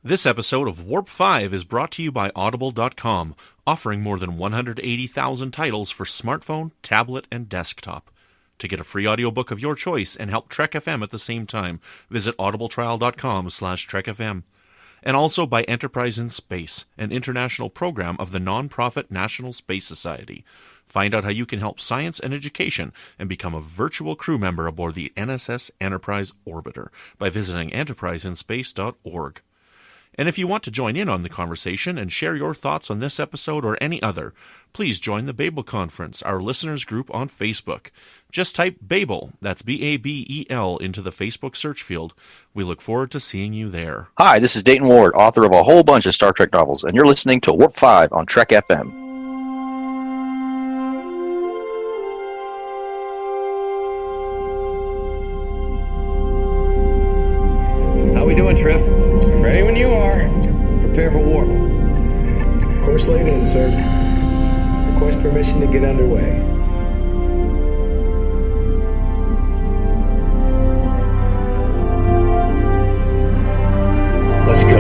This episode of Warp 5 is brought to you by Audible.com, offering more than 180,000 titles for smartphone, tablet, and desktop. To get a free audiobook of your choice and help Trek FM at the same time, visit audibletrial.com/trekfm. And also by Enterprise in Space, an international program of the non-profit National Space Society. Find out how you can help science and education and become a virtual crew member aboard the NSS Enterprise Orbiter by visiting enterpriseinspace.org. And if you want to join in on the conversation and share your thoughts on this episode or any other, please join the Babel Conference, our listeners group on Facebook. Just type Babel, that's B-A-B-E-L, into the Facebook search field. We look forward to seeing you there. Hi, this is Dayton Ward, author of a whole bunch of Star Trek novels, and you're listening to Warp 5 on Trek FM. How we doing, Trip? Ready when you are. Prepare for warp. Course laid in, sir. Request permission to get underway. Let's go.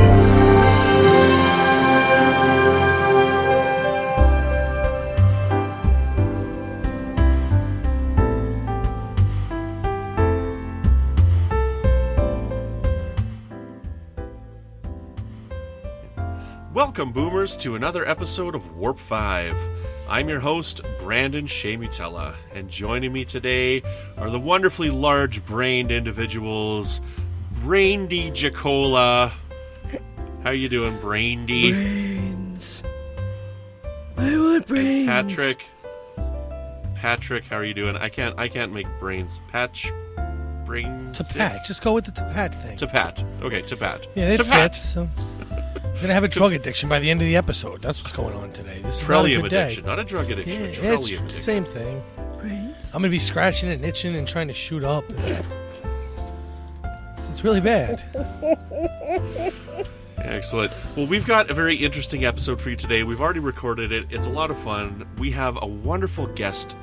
Welcome, Boomers, to another episode of Warp 5. I'm your host, Brandon-Shea Mutala, and joining me today are the wonderfully large-brained individuals, Brandi Jackola. How you doing, Brandi? Brains. I want brains. And Patrick, how are you doing? I can't make brains. Brains. Tapat. Just go with the Tapat thing. Tapat. Okay, Tapat. Yeah, it Tapat. fits. So. I'm going to have a drug addiction by the end of the episode. That's what's going on today. This is Trellium not a good addiction, day. not a drug addiction. Yeah, a Trellium it's addiction. the same thing. Brains. I'm going to be scratching and itching and trying to shoot up. It's really bad. Excellent. Well, we've got a very interesting episode for you today. We've already recorded it. It's a lot of fun. We have a wonderful guest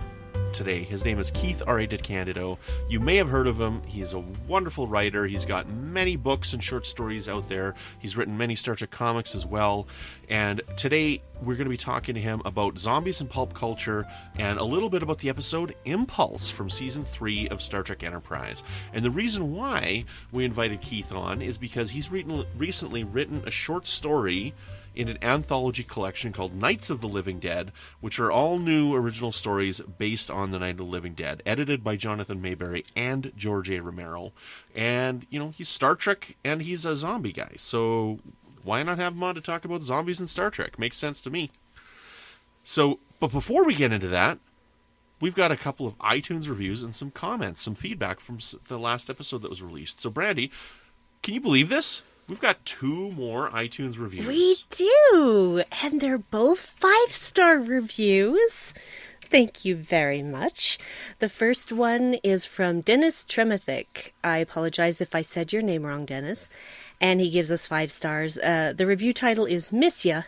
today. His name is Keith R.A. DeCandido. You may have heard of him. He's a wonderful writer. He's got many books and short stories out there. He's written many Star Trek comics as well. And today we're going to be talking to him about zombies and pulp culture and a little bit about the episode Impulse from Season 3 of Star Trek Enterprise. And the reason why we invited Keith on is because he's recently written a short story in an anthology collection called Nights of the Living Dead, which are all new original stories based on the Night of the Living Dead, edited by Jonathan Mayberry and George Romero. And, you know, he's Star Trek and he's a zombie guy, so why not have him on to talk about zombies and Star Trek? Makes sense to me. So, but before we get into that, we've got a couple of iTunes reviews and some comments, some feedback from the last episode that was released. So, Brandi, can you believe this? We've got 2 more iTunes reviews. We do, and they're both 5-star reviews. Thank you very much. The first one is from Dennis Tremathick. I apologize if I said your name wrong, Dennis. And he gives us 5 stars. The review title is Miss Ya.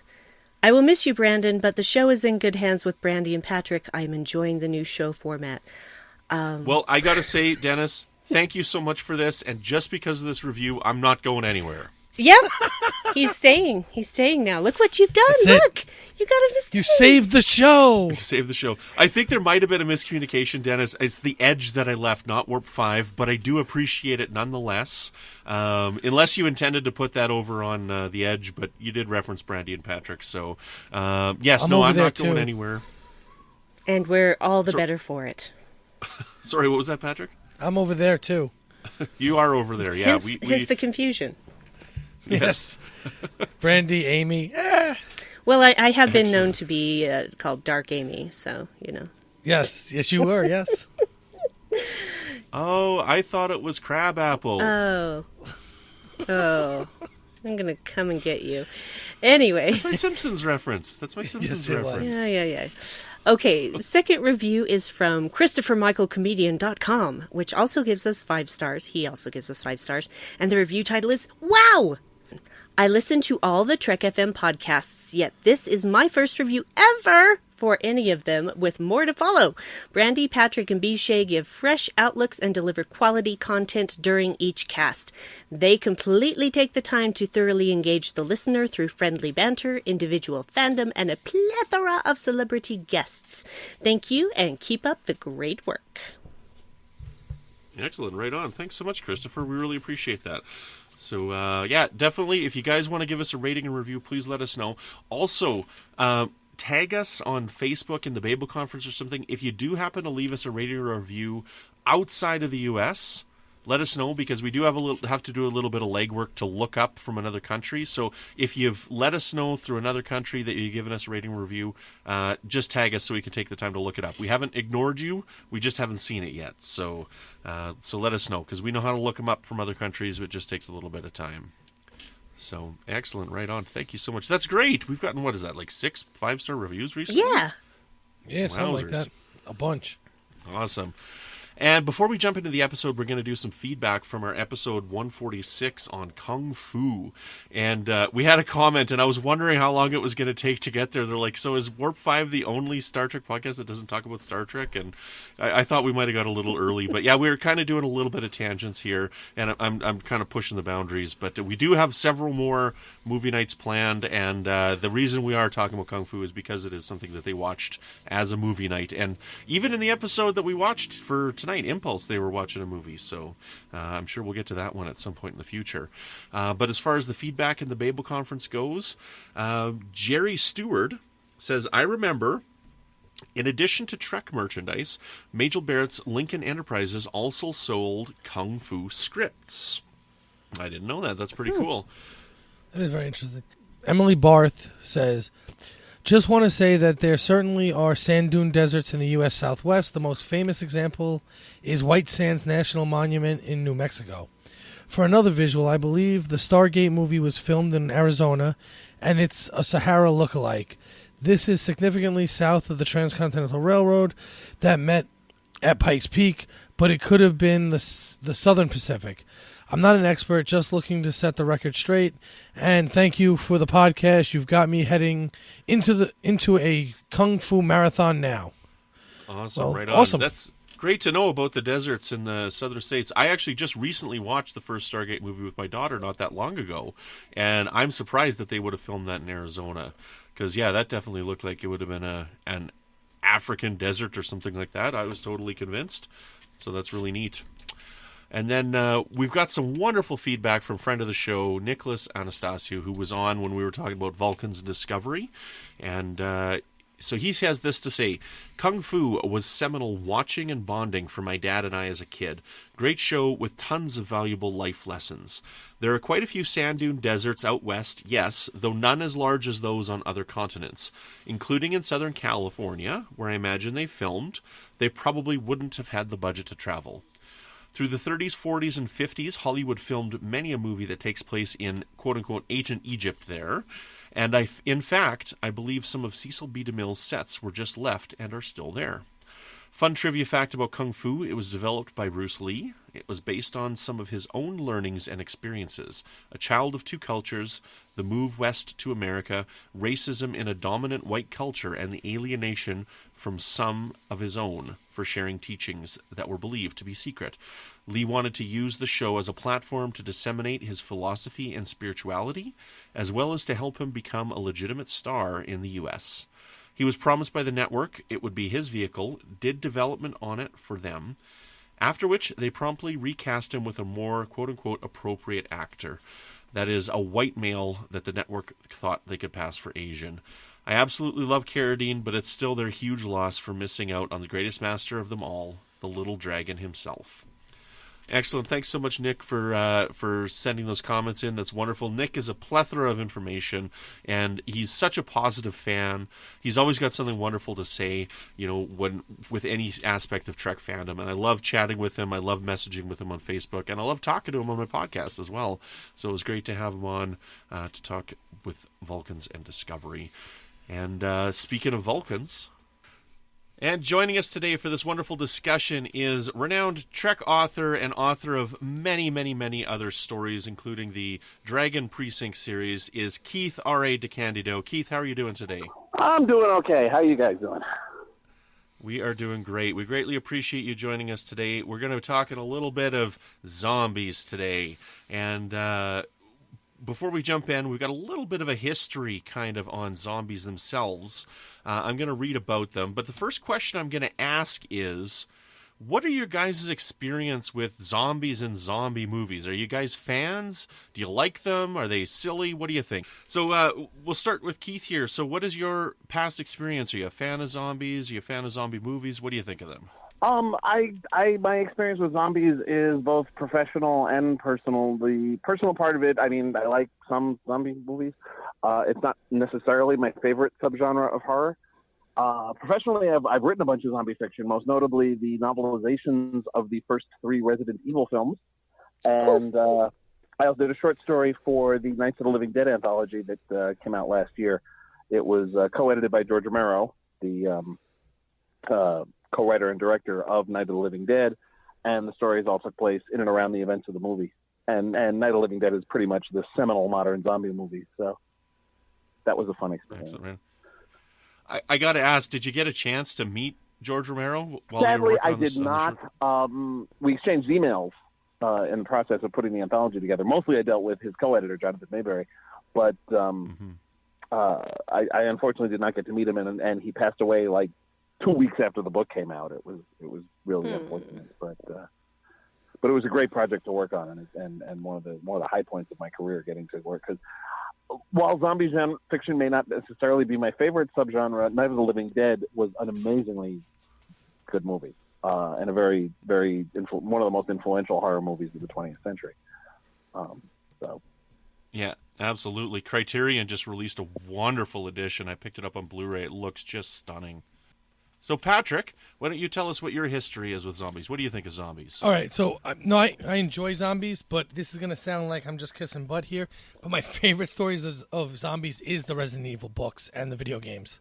I will miss you, Brandon, but the show is in good hands with Brandi and Patrick. I am enjoying the new show format. Well, I gotta say, Dennis, thank you so much for this, and just because of this review, I'm not going anywhere. Yep, he's staying. He's staying now. Look what you've done. That's Look, you got him to stay. You saved the show. Save the show. I think there might have been a miscommunication, Dennis. It's the edge that I left, not Warp 5, but I do appreciate it nonetheless. Unless you intended to put that over on the edge, but you did reference Brandi and Patrick, so yes, I'm not too. going anywhere. And we're all the better for it. Sorry, what was that, Patrick? I'm over there, too. You are over there, yeah. Hence the confusion. Yes. Brandi, Amy. Well, I have been known to be called Dark Amy, so, you know. Yes, you were, yes. Oh, I thought it was Crabapple. Oh. I'm going to come and get you. Anyway. That's my Simpsons reference. Yes, it was. Yeah. Okay, second review is from ChristopherMichaelComedian.com, which also gives us 5 stars. He also gives us 5 stars. And the review title is, Wow! I listen to all the Trek FM podcasts, yet this is my first review ever for any of them, with more to follow. Brandi, Patrick, and Shea give fresh outlooks and deliver quality content during each cast. They completely take the time to thoroughly engage the listener through friendly banter, individual fandom, and a plethora of celebrity guests. Thank you, and keep up the great work. Excellent. Right on. Thanks so much, Christopher. We really appreciate that. So, definitely, if you guys want to give us a rating and review, please let us know. Also, tag us on Facebook in the Babel Conference or something. If you do happen to leave us a rating or review outside of the U.S., let us know, because we do have to do a little bit of legwork to look up from another country. So if you've let us know through another country that you've given us a rating or review, just tag us so we can take the time to look it up. We haven't ignored you. We just haven't seen it yet. So let us know, because we know how to look them up from other countries. It just takes a little bit of time. So excellent. Right on. Thank you so much. That's great. We've gotten, what is that, like 6 5-star reviews recently? Yeah, something like that. A bunch. Awesome. And before we jump into the episode, we're going to do some feedback from our episode 146 on Kung Fu. And we had a comment, and I was wondering how long it was going to take to get there. They're like, so is Warp 5 the only Star Trek podcast that doesn't talk about Star Trek? And I thought we might have got a little early. But yeah, we were kind of doing a little bit of tangents here, and I'm kind of pushing the boundaries. But we do have several more movie nights planned, and the reason we are talking about Kung Fu is because it is something that they watched as a movie night. And even in the episode that we watched for tonight, Impulse, they were watching a movie, so I'm sure we'll get to that one at some point in the future. But as far as the feedback in the Babel Conference goes, Jerry Stewart says, I remember, in addition to Trek merchandise, Majel Barrett's Lincoln Enterprises also sold Kung Fu scripts. I didn't know that. That's pretty cool. That is very interesting. Emily Barth says, just want to say that there certainly are sand dune deserts in the U.S. Southwest. The most famous example is White Sands National Monument in New Mexico. For another visual, I believe the Stargate movie was filmed in Arizona, and it's a Sahara look-alike. This is significantly south of the Transcontinental Railroad that met at Pikes Peak, but it could have been the Southern Pacific. I'm not an expert, just looking to set the record straight. And thank you for the podcast. You've got me heading into a Kung Fu marathon now. Awesome, well, right on. Awesome. That's great to know about the deserts in the southern states. I actually just recently watched the first Stargate movie with my daughter not that long ago, and I'm surprised that they would have filmed that in Arizona. Because, yeah, that definitely looked like it would have been an African desert or something like that. I was totally convinced. So that's really neat. And then we've got some wonderful feedback from friend of the show, Nicholas Anastasio, who was on when we were talking about Vulcan's Discovery. And so he has this to say: Kung Fu was seminal watching and bonding for my dad and I as a kid. Great show with tons of valuable life lessons. There are quite a few sand dune deserts out west, yes, though none as large as those on other continents, including in Southern California, where I imagine they filmed. They probably wouldn't have had the budget to travel. Through the 30s, 40s, and 50s, Hollywood filmed many a movie that takes place in quote-unquote ancient Egypt there. And in fact, I believe some of Cecil B. DeMille's sets were just left and are still there. Fun trivia fact about Kung Fu: it was developed by Bruce Lee. It was based on some of his own learnings and experiences. A child of two cultures, the move west to America, racism in a dominant white culture, and the alienation from some of his own for sharing teachings that were believed to be secret. Lee wanted to use the show as a platform to disseminate his philosophy and spirituality, as well as to help him become a legitimate star in the U.S. He was promised by the network it would be his vehicle, did development on it for them, after which they promptly recast him with a more quote-unquote appropriate actor. That is, a white male that the network thought they could pass for Asian. I absolutely love Carradine, but it's still their huge loss for missing out on the greatest master of them all, the little dragon himself. Excellent. Thanks so much, Nick, for sending those comments in. That's wonderful. Nick is a plethora of information, and he's such a positive fan. He's always got something wonderful to say, with any aspect of Trek fandom. And I love chatting with him. I love messaging with him on Facebook, and I love talking to him on my podcast as well. So it was great to have him on to talk with Vulcans and Discovery. And speaking of Vulcans, and joining us today for this wonderful discussion is renowned Trek author and author of many, many, many other stories, including the Dragon Precinct series, is Keith R.A. DeCandido. Keith, how are you doing today? I'm doing okay. How you guys doing? We are doing great. We greatly appreciate you joining us today. We're going to talk a little bit of zombies today. And before we jump in, we've got a little bit of a history kind of on zombies themselves. I'm going to read about them. But the first question I'm going to ask is, what are your guys' experience with zombies and zombie movies? Are you guys fans? Do you like them? Are they silly? What do you think? So we'll start with Keith here. So what is your past experience? Are you a fan of zombies? Are you a fan of zombie movies? What do you think of them? My experience with zombies is both professional and personal. The personal part of it, I mean, I like some zombie movies. It's not necessarily my favorite subgenre of horror. Professionally, I've written a bunch of zombie fiction, most notably the novelizations of the first 3 Resident Evil films. And I also did a short story for the Nights of the Living Dead anthology that came out last year. It was co-edited by George Romero, the co-writer and director of Night of the Living Dead. And the stories all took place in and around the events of the movie. And Night of the Living Dead is pretty much the seminal modern zombie movie. So that was a fun experience. Excellent, man. I got to ask, did you get a chance to meet George Romero while you were Sadly, working I on did not. We exchanged emails in the process of putting the anthology together. Mostly I dealt with his co-editor, Jonathan Mayberry. But I unfortunately did not get to meet him, and he passed away like 2 weeks after the book came out. It was really unfortunate. But it was a great project to work on, and one of the high points of my career, getting to work. Because while zombie fiction may not necessarily be my favorite subgenre, Night of the Living Dead was an amazingly good movie, and a very, very one of the most influential horror movies of the 20th century. Yeah, absolutely. Criterion just released a wonderful edition. I picked it up on Blu-ray. It looks just stunning. So, Patrick, why don't you tell us what your history is with zombies? What do you think of zombies? All right, so I enjoy zombies, but this is going to sound like I'm just kissing butt here. But my favorite stories of zombies is the Resident Evil books and the video games.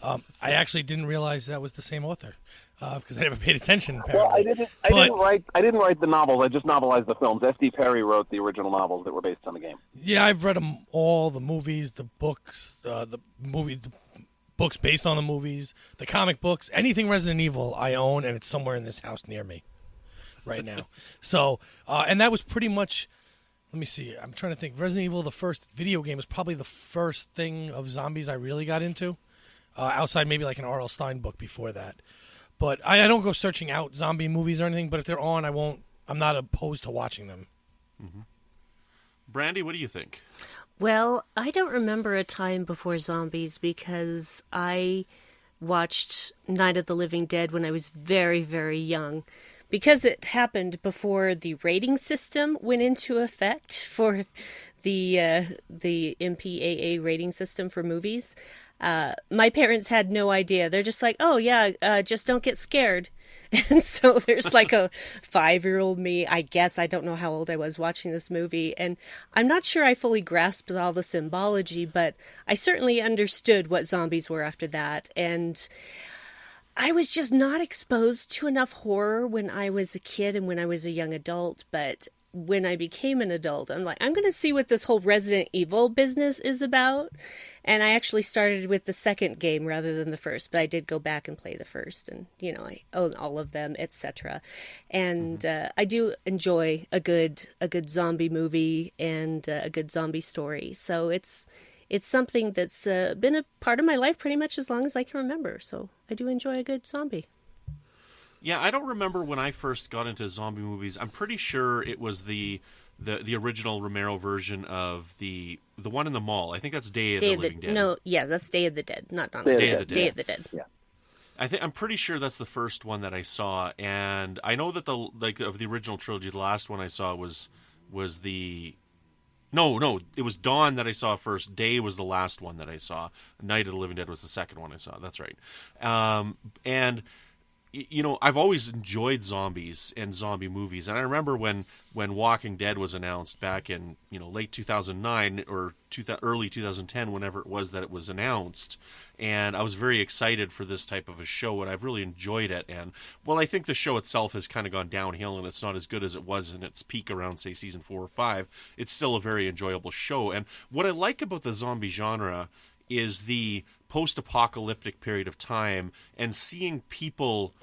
I actually didn't realize that was the same author because I never paid attention. Apparently. Well, I didn't write the novels. I just novelized the films. S.D. Perry wrote the original novels that were based on the game. Yeah, I've read them all, the movies, the books, the books based on the movies, the comic books, anything Resident Evil I own, and it's somewhere in this house near me right now. So, and that was pretty much, let me see, I'm trying to think. Resident Evil, the first video game, was probably the first thing of zombies I really got into, outside maybe like an R.L. Stine book before that. But I don't go searching out zombie movies or anything, but if they're on, I'm not opposed to watching them. Mm-hmm. Brandi, what do you think? Well, I don't remember a time before zombies because I watched Night of the Living Dead when I was very, very young. Because it happened before the rating system went into effect for the MPAA rating system for movies, my parents had no idea. They're just like, oh, yeah, just don't get scared. And so there's like a 5-year-old me, I guess, I don't know how old I was watching this movie. And I'm not sure I fully grasped all the symbology, but I certainly understood what zombies were after that. And I was just not exposed to enough horror when I was a kid and when I was a young adult. But when I became an adult, I'm like, I'm going to see what this whole Resident Evil business is about. And I actually started with the second game rather than the first, but I did go back and play the first, and I own all of them, etc. And I do enjoy a good zombie movie and a good zombie story. So it's something that's been a part of my life pretty much as long as I can remember. So I do enjoy a good zombie. Yeah, I don't remember when I first got into zombie movies. I'm pretty sure it was the original Romero version of the one in the mall. I think that's Day of the Living Dead. No, yeah, that's Day of the Dead, not Dawn Day of the Dead. Day of the Dead. Yeah. I'm pretty sure that's the first one that I saw, and I know that of the original trilogy, the last one I saw was the No, it was Dawn that I saw first. Day was the last one that I saw. Night of the Living Dead was the second one I saw. That's right. And I've always enjoyed zombies and zombie movies. And I remember when Walking Dead was announced back in, late 2009 or early 2010, whenever it was that it was announced. And I was very excited for this type of a show, and I've really enjoyed it. And, well, I think the show itself has kind of gone downhill, and it's not as good as it was in its peak around, say, season 4 or 5. It's still a very enjoyable show. And what I like about the zombie genre is the post-apocalyptic period of time and seeing people,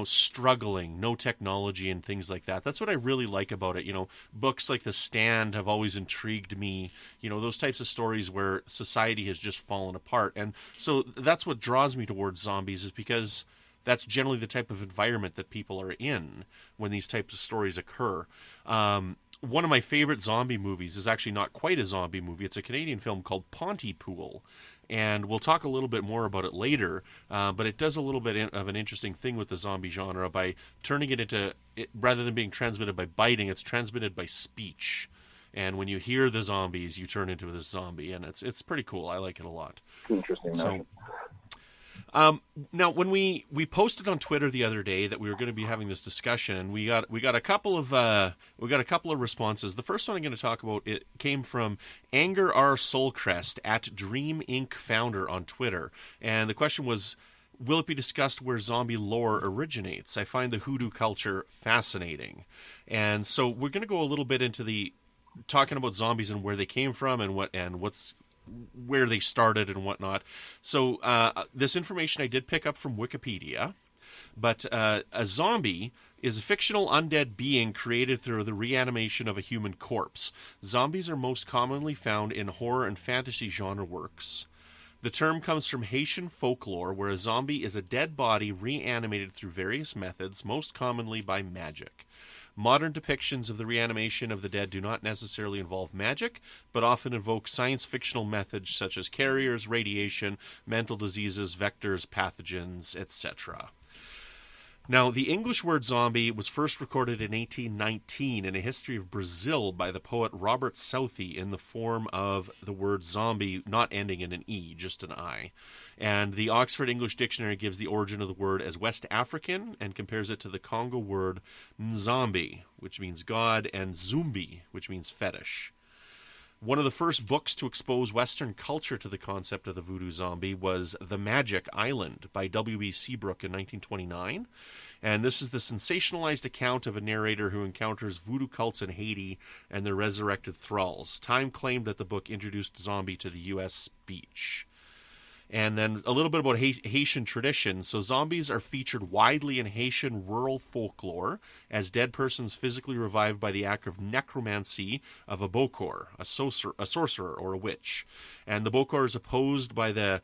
struggling, no technology and things like that. That's what I really like about it. Books like The Stand have always intrigued me, those types of stories where society has just fallen apart. And so that's what draws me towards zombies, is because that's generally the type of environment that people are in when these types of stories occur. One of my favorite zombie movies is actually not quite a zombie movie. It's a Canadian film called Pontypool. And we'll talk a little bit more about it later, but it does a little bit of an interesting thing with the zombie genre by turning it into, rather than being transmitted by biting, it's transmitted by speech. And when you hear the zombies, you turn into this zombie, and it's pretty cool. I like it a lot. Interesting. So, now, when we posted on Twitter the other day that we were going to be having this discussion, we got a couple of responses. The first one I'm going to talk about, it came from Anger R Soulcrest at Dream Inc. founder on Twitter, and the question was, will it be discussed where zombie lore originates? I find the hoodoo culture fascinating, and so we're going to go a little bit into the talking about zombies and where they came from and where they started and whatnot. So this information I did pick up from Wikipedia, but a zombie is a fictional undead being created through the reanimation of a human corpse. Zombies are most commonly found in horror and fantasy genre works. The term comes from Haitian folklore, where a zombie is a dead body reanimated through various methods, most commonly by magic. Modern depictions of the reanimation of the dead do not necessarily involve magic, but often invoke science-fictional methods such as carriers, radiation, mental diseases, vectors, pathogens, etc. Now, the English word zombie was first recorded in 1819 in a history of Brazil by the poet Robert Southey in the form of the word zombie not ending in an E, just an I. And the Oxford English Dictionary gives the origin of the word as West African and compares it to the Congo word nzambi, which means God, and zumbi, which means fetish. One of the first books to expose Western culture to the concept of the voodoo zombie was The Magic Island by W.E. Seabrook in 1929. And this is the sensationalized account of a narrator who encounters voodoo cults in Haiti and their resurrected thralls. Time claimed that the book introduced zombie to the U.S. speech. And then a little bit about Haitian tradition. So zombies are featured widely in Haitian rural folklore as dead persons physically revived by the act of necromancy of a bokor, a sorcerer or a witch. And the bokor is opposed by the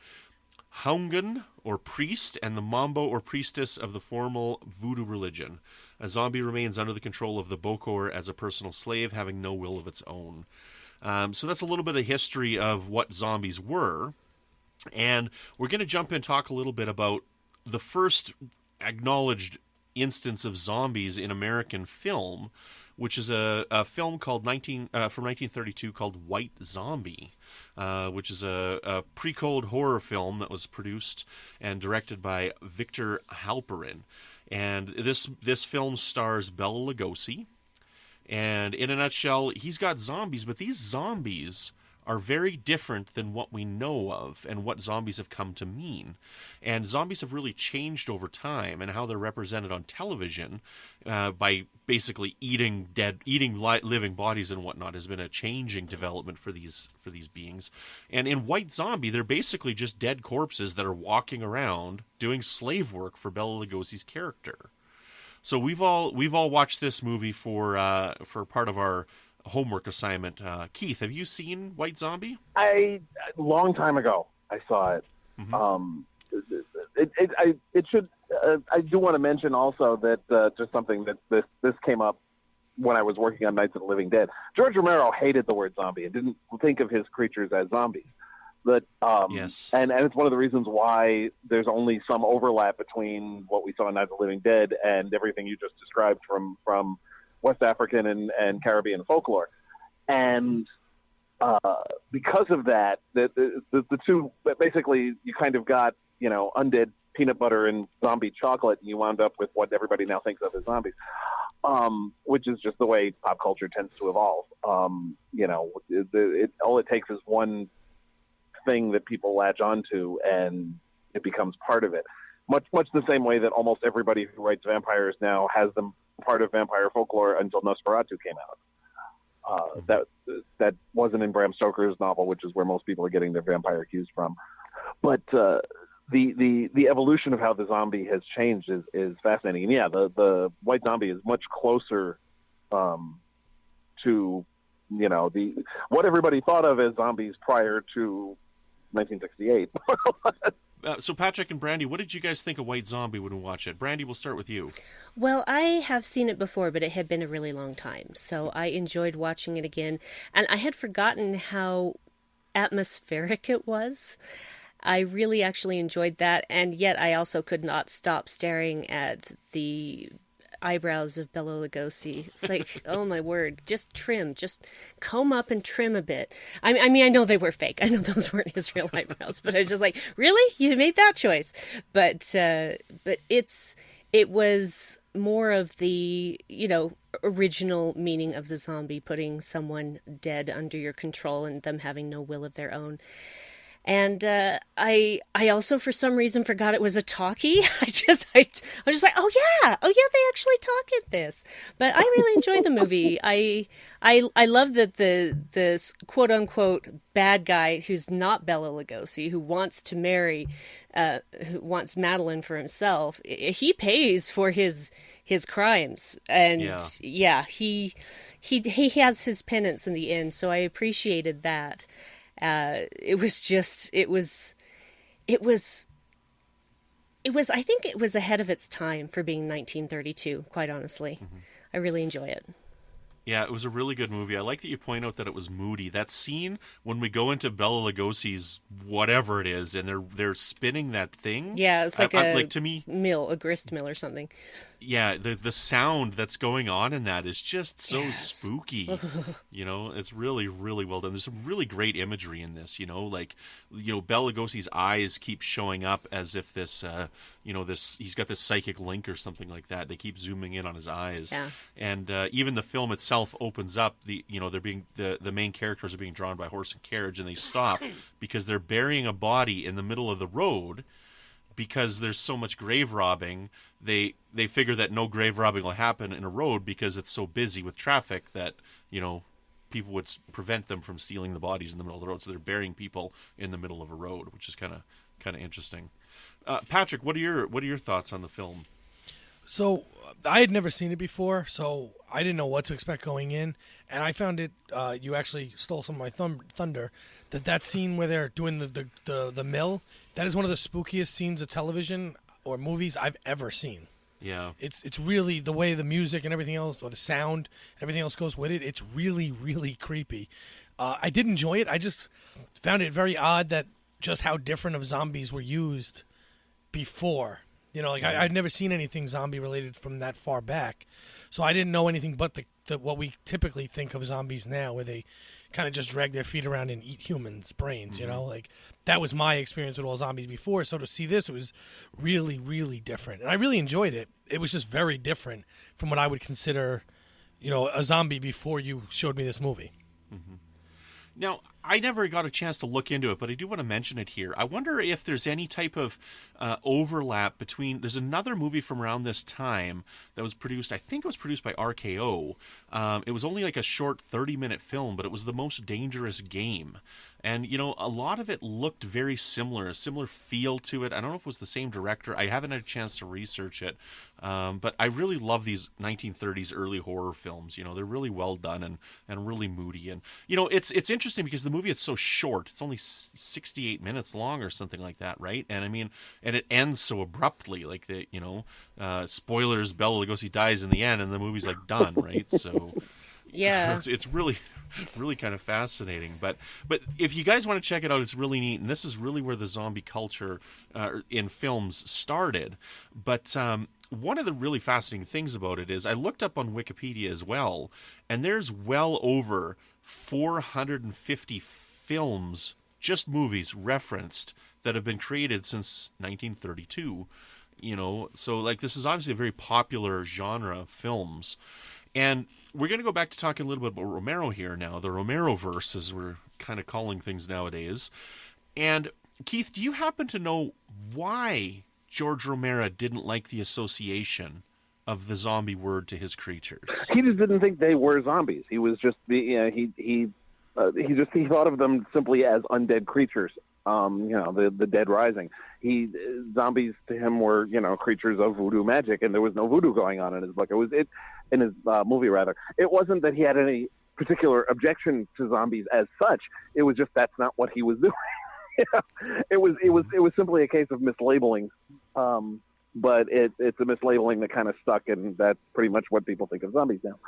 Haungan, or priest, and the Mambo, or priestess of the formal voodoo religion. A zombie remains under the control of the bokor as a personal slave, having no will of its own. So that's a little bit of history of what zombies were. And we're going to jump in and talk a little bit about the first acknowledged instance of zombies in American film, which is a film called from 1932 called White Zombie, which is a pre-code horror film that was produced and directed by Victor Halperin. And this film stars Bela Lugosi. And in a nutshell, he's got zombies, but these zombies are very different than what we know of and what zombies have come to mean. And zombies have really changed over time, and how they're represented on television by basically eating living bodies and whatnot has been a changing development for these beings. And in White Zombie, they're basically just dead corpses that are walking around doing slave work for Bela Lugosi's character. So we've all watched this movie for part of our homework assignment. Keith, have you seen White Zombie? A long time ago I saw it. Mm-hmm. I do want to mention also that just something that this came up when I was working on Nights of the Living Dead. George Romero hated the word zombie and didn't think of his creatures as zombies. But yes, and it's one of the reasons why there's only some overlap between what we saw in Nights of the Living Dead and everything you just described from West African and Caribbean folklore. And because of that, the two, basically you kind of got, undead peanut butter and zombie chocolate, and you wound up with what everybody now thinks of as zombies, which is just the way pop culture tends to evolve. All it takes is one thing that people latch onto, and it becomes part of it. Much the same way that almost everybody who writes vampires now has them part of vampire folklore until Nosferatu came out. That wasn't in Bram Stoker's novel, which is where most people are getting their vampire cues from. But the evolution of how the zombie has changed is fascinating. And yeah, the white zombie is much closer to what everybody thought of as zombies prior to 1968. So Patrick and Brandi, what did you guys think of White Zombie when we watched it? Brandi, we'll start with you. Well, I have seen it before, but it had been a really long time, so I enjoyed watching it again. And I had forgotten how atmospheric it was. I really actually enjoyed that, and yet I also could not stop staring at the eyebrows of Bela Lugosi. It's like, oh my word, just comb up and trim a bit. I mean, I know they were fake. I know those weren't his real eyebrows, but I was just like, really? You made that choice? But it was more of the, original meaning of the zombie, putting someone dead under your control and them having no will of their own. And I also, for some reason, forgot it was a talkie. I was just like, oh yeah, they actually talk in this. But I really enjoyed the movie. I love that the quote unquote bad guy who's not Bela Lugosi, who wants to marry, who wants Madeline for himself, he pays for his crimes, and he has his penance in the end. So I appreciated that. It was I think it was ahead of its time for being 1932, quite honestly. Mm-hmm. I really enjoy it. Yeah, it was a really good movie. I like that you point out that it was moody. That scene when we go into Bela Lugosi's whatever it is, and they're spinning that thing. Yeah, it's like a grist mill or something. Yeah, the sound that's going on in that is just so spooky. It's really, really well done. There's some really great imagery in this. Bela Lugosi's eyes keep showing up as if this, he's got this psychic link or something like that. They keep zooming in on his eyes, and even the film itself opens up. They're being the main characters are being drawn by horse and carriage, and they stop because they're burying a body in the middle of the road. Because there's so much grave robbing, they figure that no grave robbing will happen in a road because it's so busy with traffic that people would prevent them from stealing the bodies in the middle of the road. So they're burying people in the middle of a road, which is kind of interesting. Patrick, what are your thoughts on the film? So I had never seen it before, so I didn't know what to expect going in, and I found it. You actually stole some of my thunder. That scene where they're doing the mill, that is one of the spookiest scenes of television or movies I've ever seen. Yeah, it's really the way the music and everything else, or the sound, and everything else goes with it. It's really, really creepy. I did enjoy it. I just found it very odd that just how different of zombies were used before. I'd never seen anything zombie related from that far back, so I didn't know anything but what we typically think of zombies now, where they kind of just drag their feet around and eat humans' brains. Mm-hmm. That was my experience with all zombies before. So to see this, it was really, really different, and I really enjoyed it. It was just very different from what I would consider, a zombie before you showed me this movie. Mm-hmm. Now, I never got a chance to look into it, but I do want to mention it here. I wonder if there's any type of overlap between... There's another movie from around this time that was produced, I think it was produced by RKO. It was only like a short 30-minute film, but it was The Most Dangerous Game. And, a lot of it looked very similar, a similar feel to it. I don't know if it was the same director. I haven't had a chance to research it. But I really love these 1930s early horror films. They're really well done and really moody. And, it's interesting because the movie, it's so short. It's only 68 minutes long or something like that, right? And and it ends so abruptly. Like, spoilers, Bela Lugosi dies in the end and the movie's like done, right? So... Yeah, it's really kind of fascinating. But if you guys want to check it out, it's really neat. And this is really where the zombie culture in films started. But one of the really fascinating things about it is I looked up on Wikipedia as well, and there's well over 450 films, just movies, referenced that have been created since 1932. So this is obviously a very popular genre of films. And we're going to go back to talking a little bit about Romero here now, the Romero-verse, as we're kind of calling things nowadays. And, Keith, do you happen to know why George Romero didn't like the association of the zombie word to his creatures? He just didn't think they were zombies. He was just, he thought of them simply as undead creatures. the dead rising. Zombies to him were, creatures of voodoo magic, and there was no voodoo going on in his book. In his movie rather. It wasn't that he had any particular objection to zombies as such. It was just that's not what he was doing. It was simply a case of mislabeling. But it's a mislabeling that kind of stuck, and that's pretty much what people think of zombies now.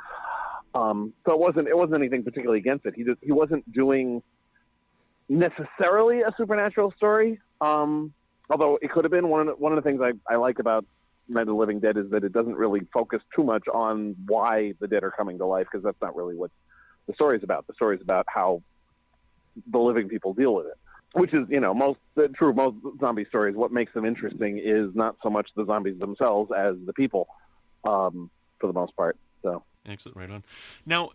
So it wasn't anything particularly against it. He wasn't doing necessarily a supernatural story. Although it could have been. One of the things I like about Night of the Living Dead is that it doesn't really focus too much on why the dead are coming to life, because that's not really what the story is about. The story is about how the living people deal with it, which is, most zombie stories. What makes them interesting is not so much the zombies themselves as the people, for the most part. So excellent, right on. Now,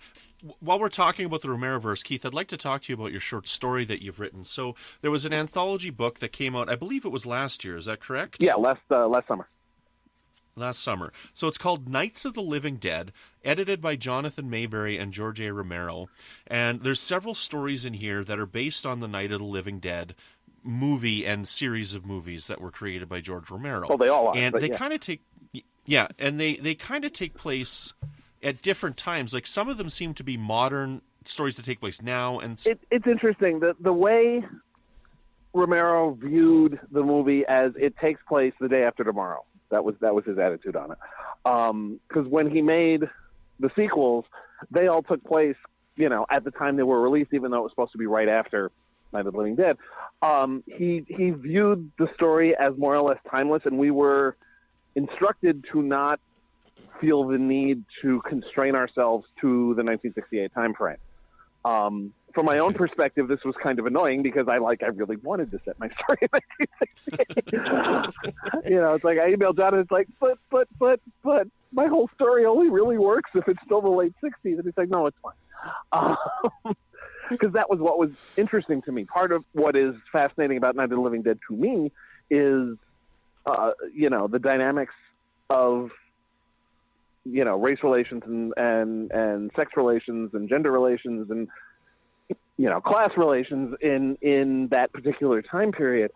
while we're talking about the Romeroverse, Keith, I'd like to talk to you about your short story that you've written. So there was an anthology book that came out, I believe it was last year. Is that correct? Yeah, last summer. Last summer. So it's called Knights of the Living Dead, edited by Jonathan Mayberry and George Romero. And there's several stories in here that are based on the Night of the Living Dead movie and series of movies that were created by George Romero. Well, they all are. And they kind of take, and they kind of take place at different times. Like some of them seem to be modern stories that take place now. And it's interesting the way Romero viewed the movie as it takes place the day after tomorrow. That was his attitude on it. Because when he made the sequels, they all took place, at the time they were released, even though it was supposed to be right after Night of the Living Dead. He viewed the story as more or less timeless, and we were instructed to not feel the need to constrain ourselves to the 1968 time frame. From my own perspective, this was kind of annoying because I really wanted to set my story in 1968. It's like I emailed John and it's like, but my whole story only really works if it's still the late 60s. And he's like, no, it's fine. Because that was what was interesting to me. Part of what is fascinating about Night of the Living Dead to me is, the dynamics of, race relations and sex relations and gender relations and, class relations in that particular time period.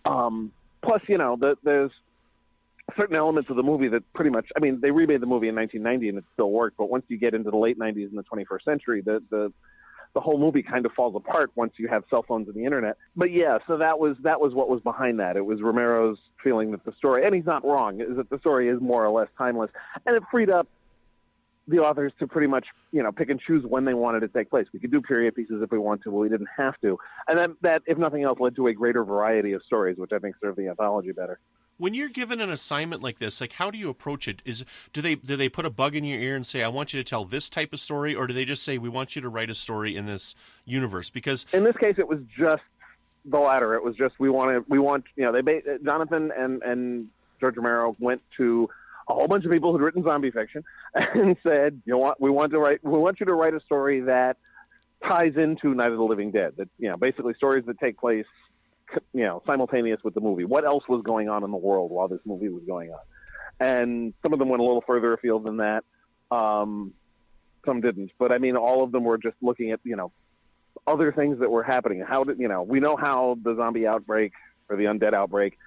Plus, there's certain elements of the movie that pretty much, they remade the movie in 1990 and it still worked, but once you get into the late 90s and the 21st century, the whole movie kind of falls apart once you have cell phones and the internet. But yeah, so that was what was behind that. It was Romero's feeling that the story, and he's not wrong, is that the story is more or less timeless, and it freed up the authors to pretty much, pick and choose when they wanted to take place. We could do period pieces if we want to, but we didn't have to. And that, if nothing else, led to a greater variety of stories, which I think served the anthology better. When you're given an assignment like this, how do you approach it? Do they put a bug in your ear and say, I want you to tell this type of story, or do they just say, we want you to write a story in this universe? Because in this case, it was just the latter. It was just Jonathan and George Romero went to a whole bunch of people who'd written zombie fiction and said, we want you to write a story that ties into Night of the Living Dead. That, basically stories that take place, simultaneous with the movie. What else was going on in the world while this movie was going on? And some of them went a little further afield than that. Some didn't. But all of them were just looking at, other things that were happening. We know how the zombie outbreak or the undead outbreak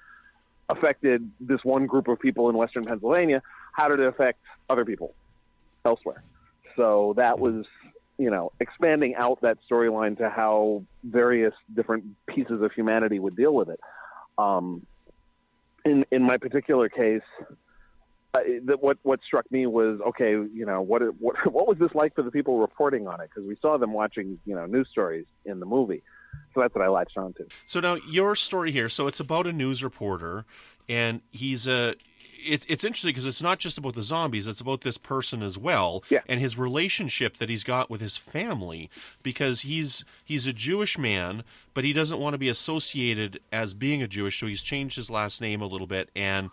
affected this one group of people in Western Pennsylvania. How did it affect other people elsewhere? So that was, expanding out that storyline to how various different pieces of humanity would deal with it. In my particular case, what struck me was, okay, what was this like for the people reporting on it? Because we saw them watching, news stories in the movie. So that's what I latched on to. So now your story here, so it's about a news reporter, and he's it's interesting because it's not just about the zombies, it's about this person as well, yeah, and his relationship that he's got with his family, because he's a Jewish man, but he doesn't want to be associated as being a Jewish, so he's changed his last name a little bit, and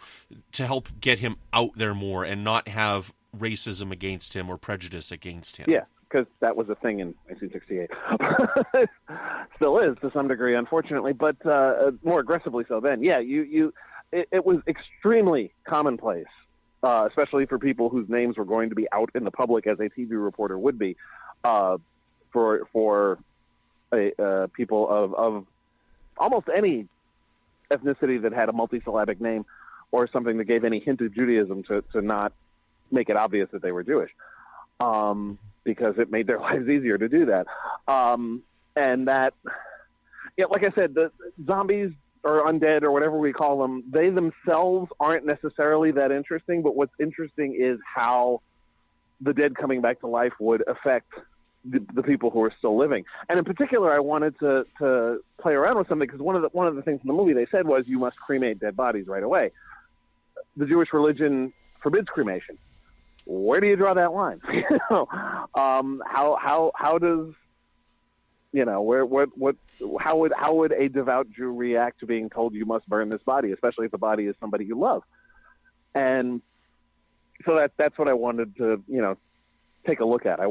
to help get him out there more and not have racism against him or prejudice against him. Yeah, because that was a thing in 1968. Still is to some degree, unfortunately, but more aggressively so then. Yeah, it was extremely commonplace, especially for people whose names were going to be out in the public as a TV reporter would be, for people of almost any ethnicity that had a multisyllabic name or something that gave any hint of Judaism to not make it obvious that they were Jewish, because it made their lives easier to do that. And that, like I said, the zombies or undead or whatever we call them, they themselves aren't necessarily that interesting, but what's interesting is how the dead coming back to life would affect the people who are still living. And in particular, I wanted to play around with something, because one of the things in the movie they said was you must cremate dead bodies right away. The Jewish religion forbids cremation. Where do you draw that line? How does, how would a devout Jew react to being told you must burn this body, especially if the body is somebody you love? And so that's what I wanted to, take a look at. I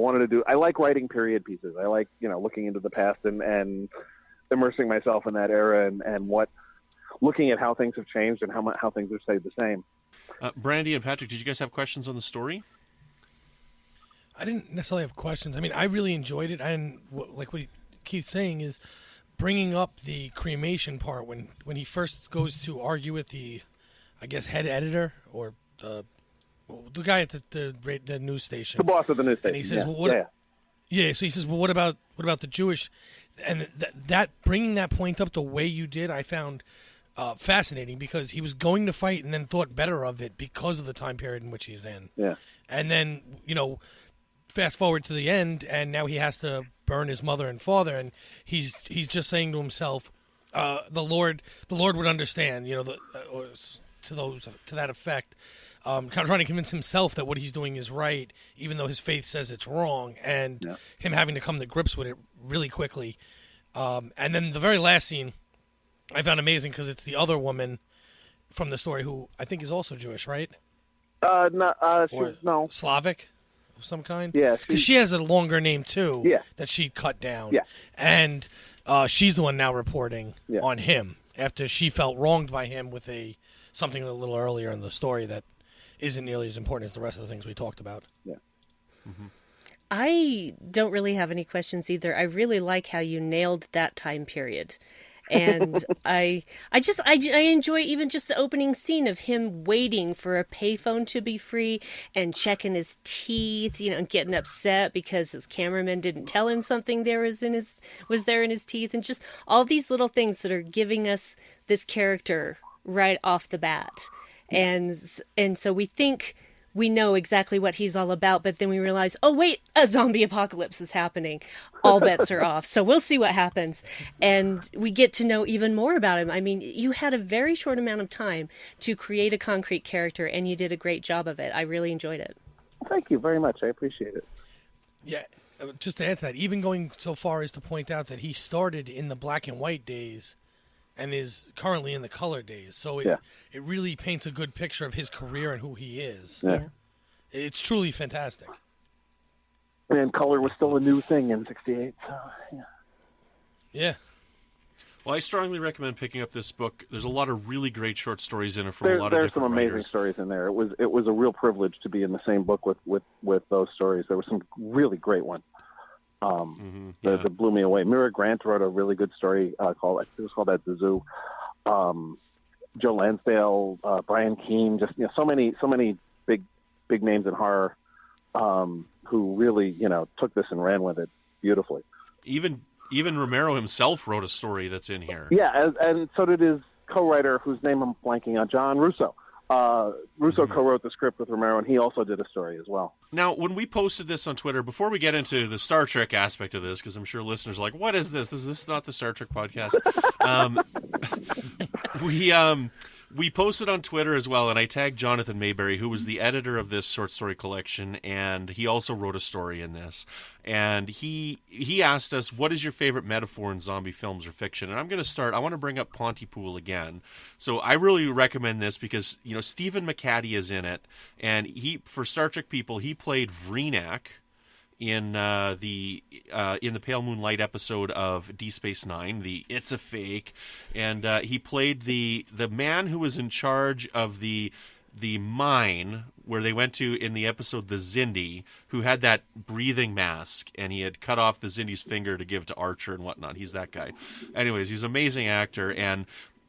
like writing period pieces. I like, looking into the past and immersing myself in that era and looking at how things have changed and how things have stayed the same. Brandi and Patrick, did you guys have questions on the story? I didn't necessarily have questions. I mean, I really enjoyed it. Like what Keith's saying is bringing up the cremation part when he first goes to argue with the, I guess, head editor or the guy at the news station, the boss of the news station. And he says, so he says, well, what about the Jewish? And that bringing that point up the way you did, I found fascinating, because he was going to fight and then thought better of it because of the time period in which he's in. Yeah. And then, fast forward to the end, and now he has to burn his mother and father, and he's just saying to himself, the Lord would understand, or to that effect. Kind of trying to convince himself that what he's doing is right, even though his faith says it's wrong, and him having to come to grips with it really quickly. And then the very last scene I found amazing, because it's the other woman from the story who I think is also Jewish, right? No. Slavic of some kind? Yeah. Because she has a longer name, too, Yeah. that she cut down. Yeah. And she's the one now reporting on him after she felt wronged by him with something a little earlier in the story that isn't nearly as important as the rest of the things we talked about. Yeah. Mm-hmm. I don't really have any questions either. I really like how you nailed that time period. And I enjoy even just the opening scene of him waiting for a payphone to be free and checking his teeth, and getting upset because his cameraman didn't tell him something was there in his teeth, and just all these little things that are giving us this character right off the bat. And so we think we know exactly what he's all about, but then we realize, oh, wait, a zombie apocalypse is happening. All bets are off. So we'll see what happens. And we get to know even more about him. I mean, you had a very short amount of time to create a concrete character, and you did a great job of it. I really enjoyed it. Thank you very much. I appreciate it. Yeah, just to add to that, even going so far as to point out that he started in the black and white days and is currently in the color days. So it really paints a good picture of his career and who he is. Yeah. It's truly fantastic. And color was still a new thing in '68. So, yeah. Well, I strongly recommend picking up this book. There's a lot of really great short stories in it from a lot of different There's some amazing writers. stories in there. It was a real privilege to be in the same book with those stories. There were some really great ones. That blew me away. Mira Grant wrote a really good story called At the Zoo. Joe Lansdale, Brian Keene, just so many big names in horror who really took this and ran with it beautifully. Even Romero himself wrote a story that's in here. Yeah, and so did his co-writer, whose name I'm blanking on, John Russo. Russo co-wrote the script with Romero, and he also did a story as well. Now, when we posted this on Twitter, before we get into the Star Trek aspect of this, because I'm sure listeners are like, what is this? Is this not the Star Trek podcast? We posted on Twitter as well, and I tagged Jonathan Mayberry, who was the editor of this short story collection, and he also wrote a story in this. And he asked us, what is your favorite metaphor in zombie films or fiction? And I'm going to start. I want to bring up Pontypool again. So I really recommend this because, Stephen McCaddy is in it, and for Star Trek people, he played Vreenak in the Pale Moonlight episode of Deep Space Nine, the It's a Fake, and he played the man who was in charge of the the mine where they went to in the episode The Zindi, who had that breathing mask, and he had cut off the Zindi's finger to give to Archer and whatnot. He's that guy. Anyways, he's an amazing actor, and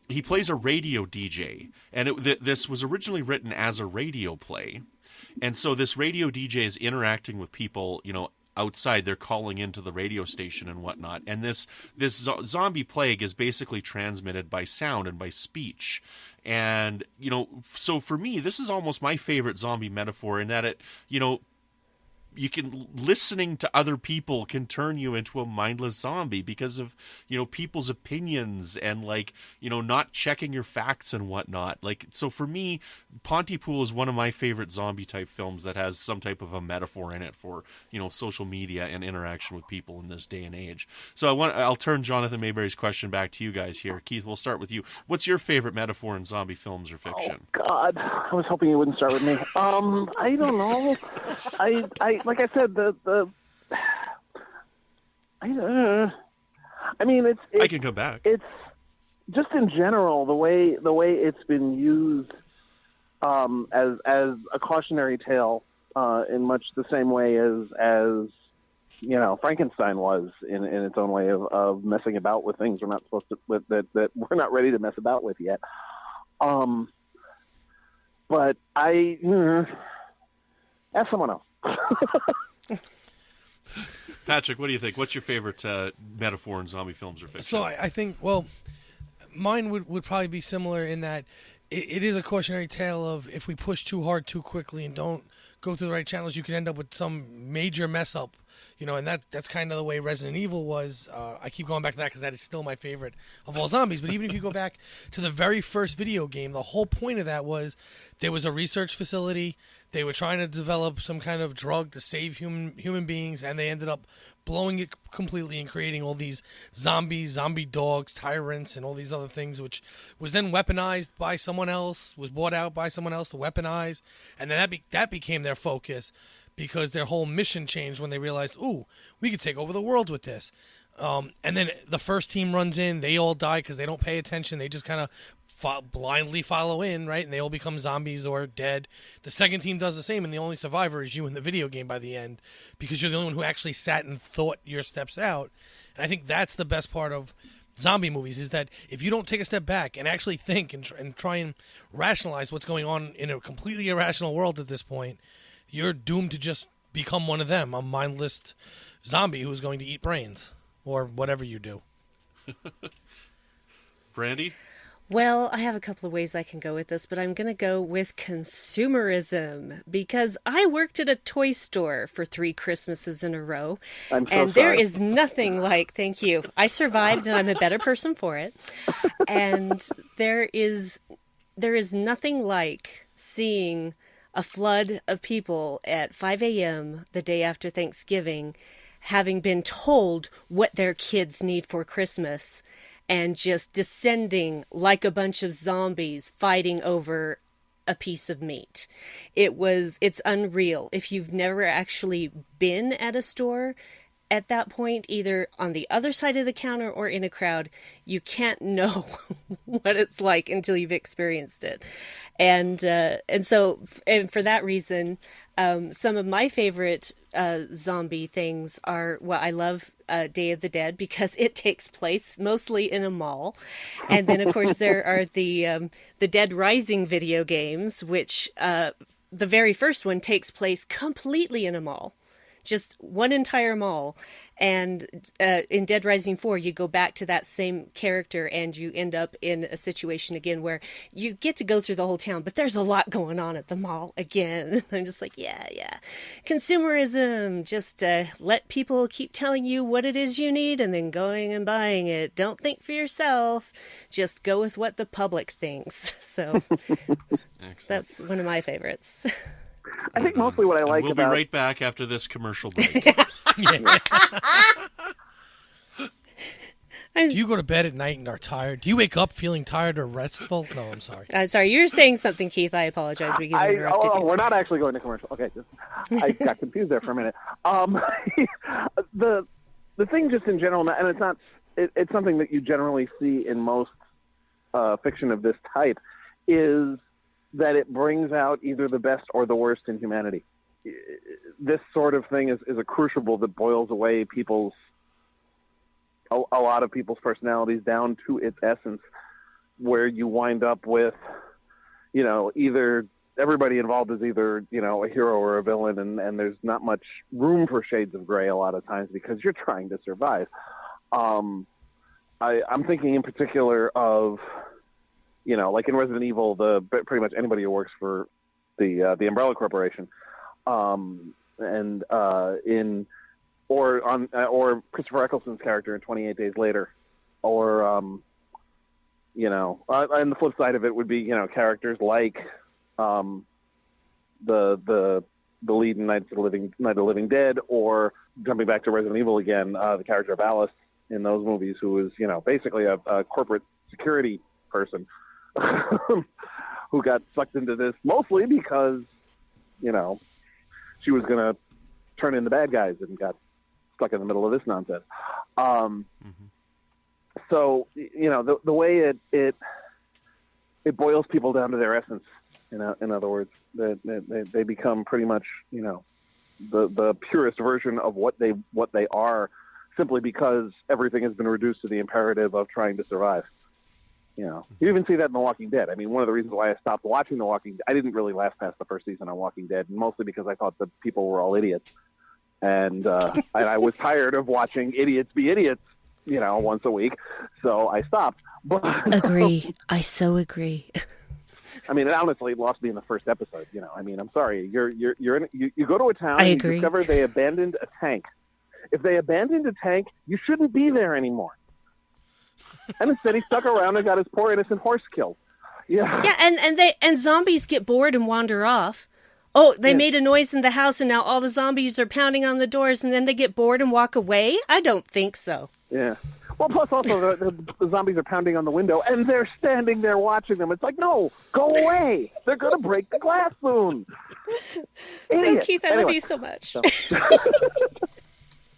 he plays a radio DJ. And this was originally written as a radio play. And so this radio DJ is interacting with people, outside. They're calling into the radio station and whatnot. And this zombie plague is basically transmitted by sound and by speech. And, so for me, this is almost my favorite zombie metaphor in that listening to other people can turn you into a mindless zombie because of, people's opinions and not checking your facts and whatnot. So for me, Pontypool is one of my favorite zombie type films that has some type of a metaphor in it for, social media and interaction with people in this day and age. So I'll turn Jonathan Mayberry's question back to you guys here. Keith, we'll start with you. What's your favorite metaphor in zombie films or fiction? Oh, God. I was hoping you wouldn't start with me. I don't know. I like I said, it's I can come back. It's just in general the way it's been used as a cautionary tale in much the same way as Frankenstein was in its own way of messing about with things we're not supposed to that we're not ready to mess about with yet. But ask someone else. Patrick, what do you think? What's your favorite metaphor in zombie films or fiction? So I think, mine would probably be similar in that it is a cautionary tale of if we push too hard too quickly and don't go through the right channels, you can end up with some major mess up. And that's kind of the way Resident Evil was. I keep going back to that because that is still my favorite of all zombies. But even if you go back to the very first video game, the whole point of that was there was a research facility. They were trying to develop some kind of drug to save human beings, and they ended up blowing it completely and creating all these zombies, zombie dogs, tyrants, and all these other things, which was then weaponized by someone else, was bought out by someone else to weaponize, and then that became their focus because their whole mission changed when they realized, ooh, we could take over the world with this. And then the first team runs in, they all die because they don't pay attention, they just kind of blindly follow in, right? And they all become zombies or dead. The second team does the same, and the only survivor is you in the video game by the end because you're the only one who actually sat and thought your steps out. And I think that's the best part of zombie movies is that if you don't take a step back and actually think and try and rationalize what's going on in a completely irrational world at this point, you're doomed to just become one of them, a mindless zombie who's going to eat brains or whatever you do. Brandi? Well, I have a couple of ways I can go with this, but I'm going to go with consumerism because I worked at a toy store for 3 Christmases in a row. I'm so and sorry. There is nothing like, thank you. I survived and I'm a better person for it. And there is nothing like seeing a flood of people at 5 a.m. the day after Thanksgiving, having been told what their kids need for Christmas, and just descending like a bunch of zombies fighting over a piece of meat. It's unreal. If you've never actually been at a store at that point, either on the other side of the counter or in a crowd, you can't know what it's like until you've experienced it. And for that reason, some of my favorite zombie things are, I love Day of the Dead because it takes place mostly in a mall. And then, of course, there are the Dead Rising video games, which the very first one takes place completely in a mall. Just one entire mall. And in Dead Rising 4, you go back to that same character and you end up in a situation again where you get to go through the whole town, but there's a lot going on at the mall again. I'm just like, yeah. Consumerism, just let people keep telling you what it is you need and then going and buying it. Don't think for yourself. Just go with what the public thinks. So that's one of my favorites. I think mostly what I like we'll about... be right back after this commercial break. Do you go to bed at night and are tired? Do you wake up feeling tired or restful? No, I'm sorry. Sorry, you were saying something, Keith. I apologize. We interrupted you. We're not actually going to commercial. Okay, I got confused there for a minute. The thing just in general, and it's not, it's something that you generally see in most fiction of this type, is that it brings out either the best or the worst in humanity. This sort of thing is a crucible that boils away a lot of people's personalities down to its essence, where you wind up with, either everybody involved is either, a hero or a villain, and there's not much room for shades of gray a lot of times because you're trying to survive. I'm thinking in particular of, like in Resident Evil, pretty much anybody who works for the Umbrella Corporation, or Christopher Eccleston's character in 28 Days Later, or and the flip side of it would be characters like the lead in Night of the Living Dead, or jumping back to Resident Evil again, the character of Alice in those movies, who was basically a corporate security person who got sucked into this mostly because she was going to turn in the bad guys and got stuck in the middle of this nonsense. So, the way it boils people down to their essence, in other words, they become pretty much, the purest version of what they are, simply because everything has been reduced to the imperative of trying to survive. You even see that in The Walking Dead. I mean, one of the reasons why I stopped watching The Walking Dead, I didn't really last past the first season on Walking Dead, mostly because I thought the people were all idiots. And I was tired of watching idiots be idiots, once a week. So I stopped. But agree. I so agree. I mean, honestly, it lost me in the first episode. I mean, I'm sorry. You go to a town I and agree. You discover they abandoned a tank. If they abandoned a tank, you shouldn't be there anymore. And instead, he stuck around and got his poor innocent horse killed. Yeah. Yeah, and zombies get bored and wander off. Oh, they made a noise in the house, and now all the zombies are pounding on the doors, and then they get bored and walk away? I don't think so. Yeah. Well, plus also the zombies are pounding on the window, and they're standing there watching them. It's like, no, go away. They're going to break the glass soon. No, Keith, I love you so much.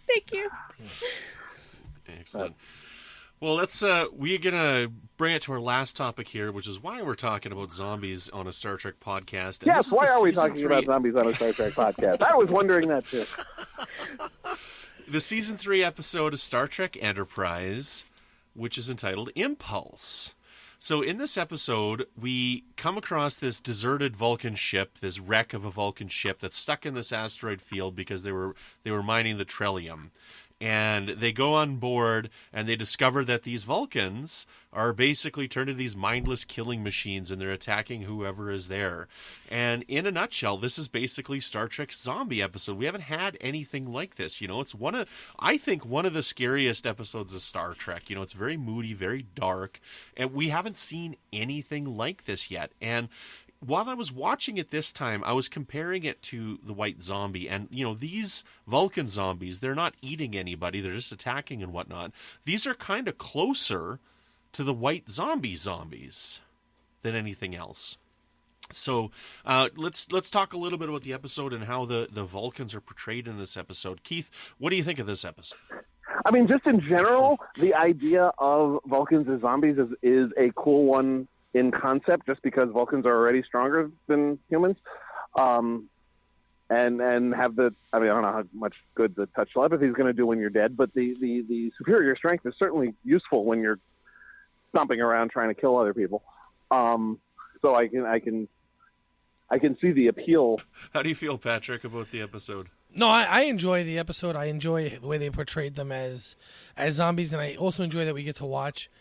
Thank you. Excellent. Well, we're going to bring it to our last topic here, which is why we're talking about zombies on a Star Trek podcast. And yes, why are we talking about zombies on a Star Trek podcast? I was wondering that too. The Season 3 episode of Star Trek Enterprise, which is entitled Impulse. So in this episode, we come across this deserted Vulcan ship, this wreck of a Vulcan ship that's stuck in this asteroid field because they were mining the Trillium. And they go on board, and they discover that these Vulcans are basically turned into these mindless killing machines, and they're attacking whoever is there. And in a nutshell, this is basically Star Trek's zombie episode. We haven't had anything like this. It's I think one of the scariest episodes of Star Trek. It's very moody, very dark, and we haven't seen anything like this yet. And while I was watching it this time, I was comparing it to the White Zombie. And, these Vulcan zombies, they're not eating anybody. They're just attacking and whatnot. These are kind of closer to the White Zombie zombies than anything else. So let's talk a little bit about the episode and how the Vulcans are portrayed in this episode. Keith, what do you think of this episode? I mean, just in general, the idea of Vulcans as zombies is a cool one in concept, just because Vulcans are already stronger than humans, and have I don't know how much good the touch telepathy is going to do when you're dead, but the superior strength is certainly useful when you're stomping around trying to kill other people. So I can see the appeal. How do you feel, Patrick, about the episode? No, I enjoy the episode. I enjoy the way they portrayed them as zombies, and I also enjoy that we get to watch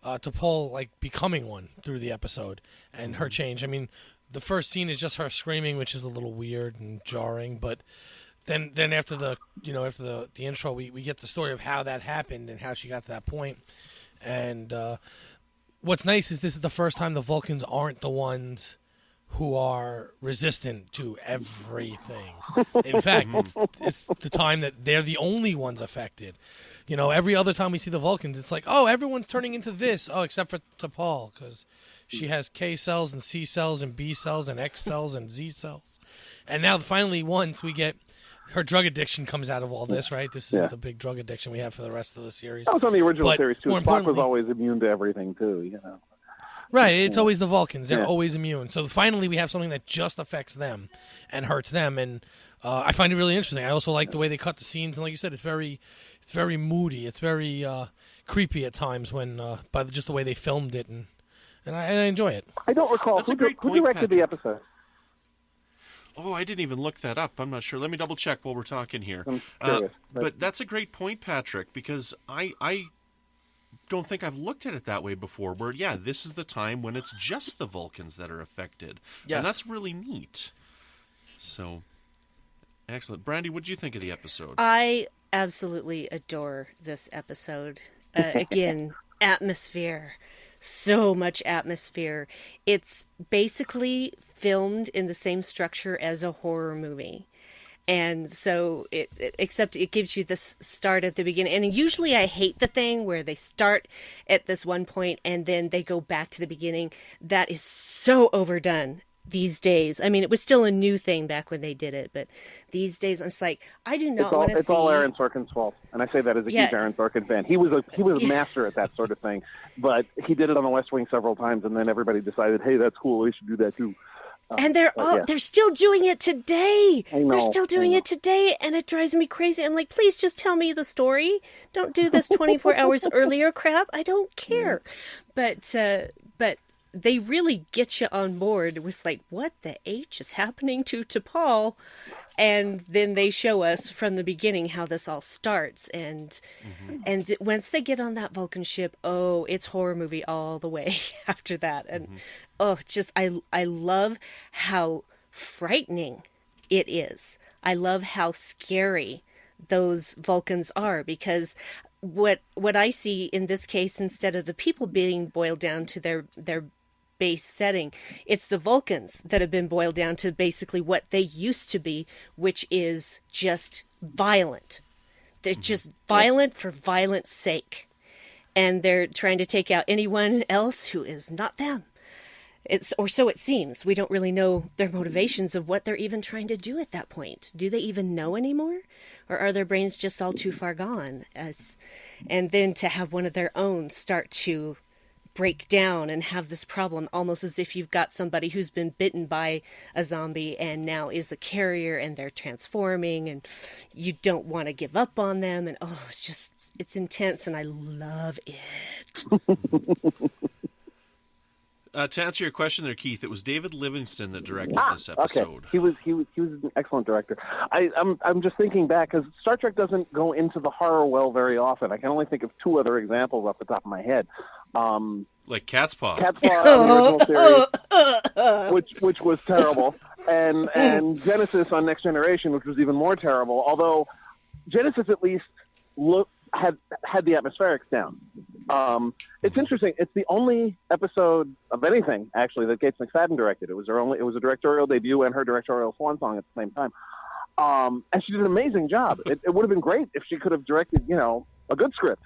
T'Pol becoming one through the episode and her change. I mean, the first scene is just her screaming, which is a little weird and jarring, but then after the intro, we get the story of how that happened and how she got to that point. And what's nice is this is the first time the Vulcans aren't the ones who are resistant to everything. In fact, it's the time that they're the only ones affected. Every other time we see the Vulcans, it's like, oh, everyone's turning into this. Oh, except for T'Pol, because she has K cells and C cells and B cells and X cells and Z cells. And now finally once we get her drug addiction comes out of all this, right? This is the big drug addiction we have for the rest of the series. That was on the original series, too. Spock was always immune to everything, too, Right, it's always the Vulcans. They're Yeah. always immune. So finally we have something that just affects them and hurts them, and I find it really interesting. I also like the way they cut the scenes, and like you said, it's very moody. It's very creepy at times when by just the way they filmed it, and I enjoy it. I don't recall That's a who great point, directed the Patrick. episode. Oh, I didn't even look that up. I'm not sure. Let me double check while we're talking here. I'm curious, but that's a great point, Patrick, because I don't think I've looked at it that way before, where, yeah, this is the time when it's just the Vulcans that are affected. Yes. And that's really neat. So, excellent. Brandi, what did you think of the episode? I absolutely adore this episode. Again, atmosphere. So much atmosphere. It's basically filmed in the same structure as a horror movie. And so, except it gives you this start at the beginning. And usually I hate the thing where they start at this one point and then they go back to the beginning. That is so overdone these days. I mean, it was still a new thing back when they did it, but these days I'm just like, I do not want to see... It's all Aaron Sorkin's fault, and I say that as a huge Aaron Sorkin fan. He was a master at that sort of thing, but he did it on The West Wing several times, and then everybody decided, hey, that's cool, we should do that too. And they're still doing it today. I know, they're still doing it today, and it drives me crazy. I'm like, please just tell me the story. Don't do this 24 hours earlier crap. I don't care. But they really get you on board with like, what the H is happening to Paul? And then they show us from the beginning how this all starts. And once they get on that Vulcan ship, it's horror movie all the way after that. And I love how frightening it is. I love how scary those Vulcans are, because what I see in this case, instead of the people being boiled down to their base setting, it's the Vulcans that have been boiled down to basically what they used to be, which is just violent. They're just violent for violence sake. And they're trying to take out anyone else who is not them. Or so it seems. We don't really know their motivations of what they're even trying to do at that point. Do they even know anymore? Or are their brains just all too far gone? And then to have one of their own start to break down and have this problem, almost as if you've got somebody who's been bitten by a zombie and now is a carrier, and they're transforming, and you don't want to give up on them, and it's intense, and I love it. To answer your question there, Keith, it was David Livingston that directed this episode. Okay. He was an excellent director. I'm just thinking back, because Star Trek doesn't go into the horror well very often. I can only think of two other examples off the top of my head. Like Cat's Paw. Cat's Paw, the original series, which was terrible, and Genesis on Next Generation, which was even more terrible. Although Genesis at least had the atmospherics down. It's interesting. It's the only episode of anything actually that Gates McFadden directed. It was a directorial debut and her directorial swan song at the same time. And she did an amazing job. It would have been great if she could have directed, a good script.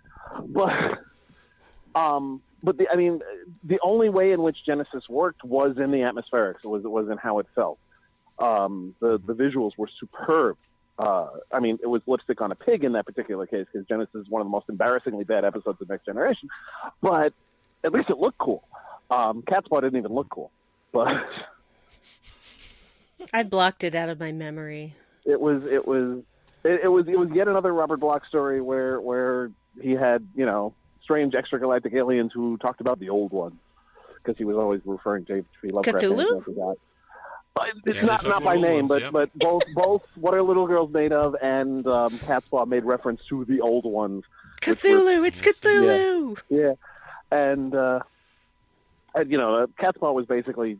But the only way in which Genesis worked was in the atmospherics. It was in how it felt. The visuals were superb. It was lipstick on a pig in that particular case, because Genesis is one of the most embarrassingly bad episodes of Next Generation. But at least it looked cool. Cat's Paw didn't even look cool. But I blocked it out of my memory. It was yet another Robert Bloch story where he had strange extragalactic aliens who talked about the old ones, because he was always referring to H.P. Lovecraft. Cthulhu? It's not by name, but both What Are Little Girls Made Of and Cat's Paw made reference to the old ones. Cthulhu! It's Cthulhu! Yeah. And Cat's Paw was basically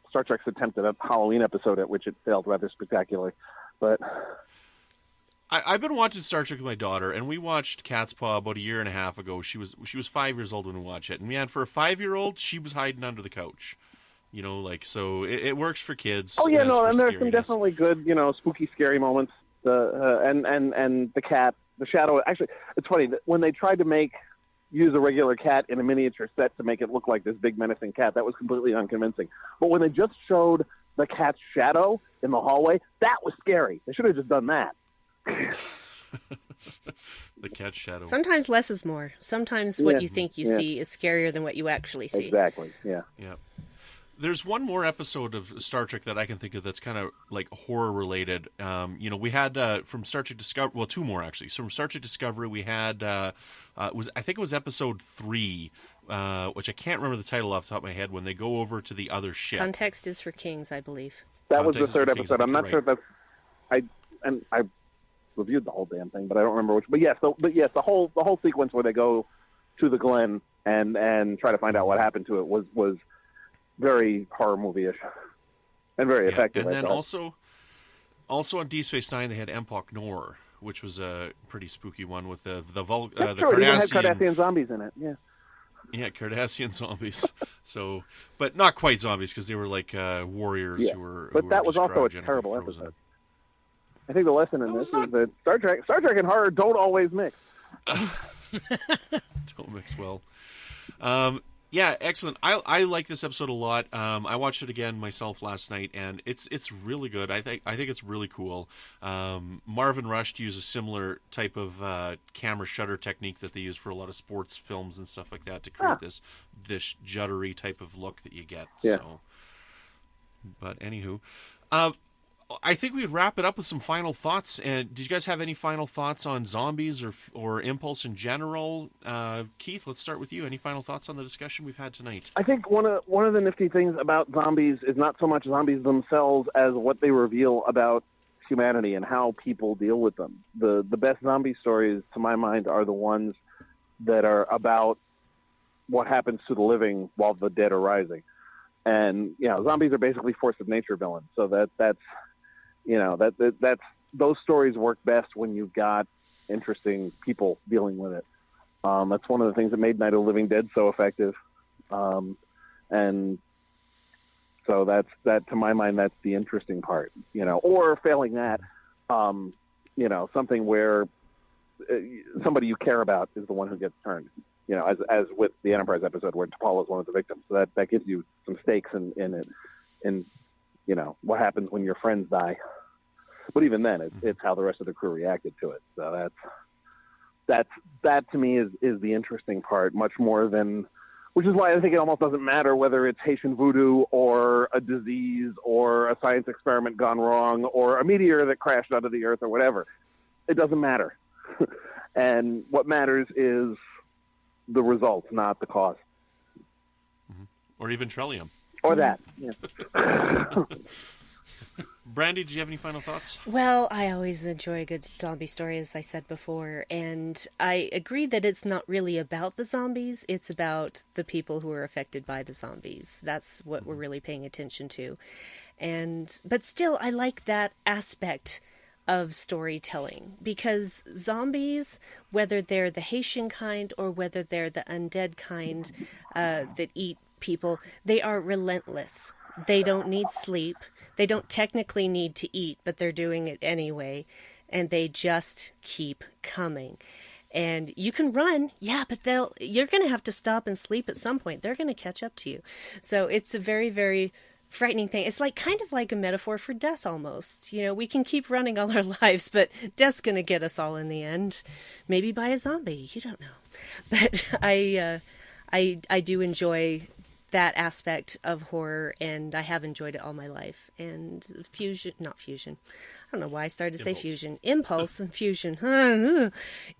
Star Trek's attempt at a Halloween episode, at which it failed rather spectacularly. But I've been watching Star Trek with my daughter, and we watched Cat's Paw about a year and a half ago. She was 5 years old when we watched it, and man, for a 5-year-old, she was hiding under the couch. So it works for kids. Oh yeah, and there's some definitely good, spooky, scary moments. And the cat, the shadow. Actually, it's funny that when they tried to use a regular cat in a miniature set to make it look like this big menacing cat, that was completely unconvincing. But when they just showed the cat's shadow in the hallway, that was scary. They should have just done that. The cat's shadow. Sometimes less is more. Sometimes what you think you see is scarier than what you actually see. Exactly. Yeah. Yeah. There's one more episode of Star Trek that I can think of that's kind of like horror related. We had from Star Trek Discovery. Well, two more actually. So from Star Trek Discovery, we had I think it was episode 3, which I can't remember the title off the top of my head. When they go over to the other ship. Context is for Kings, I believe. That was the third episode. I'm not sure if that's. I reviewed the whole damn thing, but I don't remember which. But yes, the whole sequence where they go to the Glen and try to find out what happened to it was very horror movie-ish and very effective. And then also on Deep Space Nine, they had Empok Nor, which was a pretty spooky one with the Cardassian. It had Cardassian zombies in it. Yeah. Yeah, Cardassian zombies. So, but not quite zombies because they were like warriors who were. But that was also a terrible frozen. episode. I think the lesson in this is that Star Trek and horror don't always mix. Don't mix well. Yeah, excellent. I like this episode a lot. I watched it again myself last night, and it's really good. I think it's really cool. Marvin Rush used a similar type of camera shutter technique that they use for a lot of sports films and stuff like that to create this juddery type of look that you get. Yeah. So, but anywho, I think we'd wrap it up with some final thoughts. And did you guys have any final thoughts on zombies or Impulse in general? Keith, let's start with you. Any final thoughts on the discussion we've had tonight? I think one of the nifty things about zombies is not so much zombies themselves as what they reveal about humanity and how people deal with them. The best zombie stories, to my mind, are the ones that are about what happens to the living while the dead are rising. And zombies are basically force of nature villains. So that's those stories work best when you've got interesting people dealing with it. That's one of the things that made Night of the Living Dead so effective. And so that to my mind, that's the interesting part, or failing that, something where somebody you care about is the one who gets turned, as with the Enterprise episode where T'Pol is one of the victims. So that gives you some stakes in it. And, what happens when your friends die. But even then, it's how the rest of the crew reacted to it. So that to me is the interesting part, much more than, which is why I think it almost doesn't matter whether it's Haitian voodoo or a disease or a science experiment gone wrong or a meteor that crashed onto the Earth or whatever. It doesn't matter. And what matters is the results, not the cause. Or even Trellium. Or that. Yeah. Brandi, did you have any final thoughts? Well, I always enjoy a good zombie story, as I said before, and I agree that it's not really about the zombies, it's about the people who are affected by the zombies. That's what we're really paying attention to. But still, I like that aspect of storytelling, because zombies, whether they're the Haitian kind or whether they're the undead kind that eat people, they are relentless. They don't need sleep. They don't technically need to eat, but they're doing it anyway. And they just keep coming. And you can run, but you're going to have to stop and sleep at some point. They're going to catch up to you. So it's a very, very frightening thing. It's kind of like a metaphor for death almost. We can keep running all our lives, but death's going to get us all in the end. Maybe by a zombie. You don't know. But I do enjoy that aspect of horror, and I have enjoyed it all my life. And not fusion. I don't know why I started to say fusion. Impulse and fusion.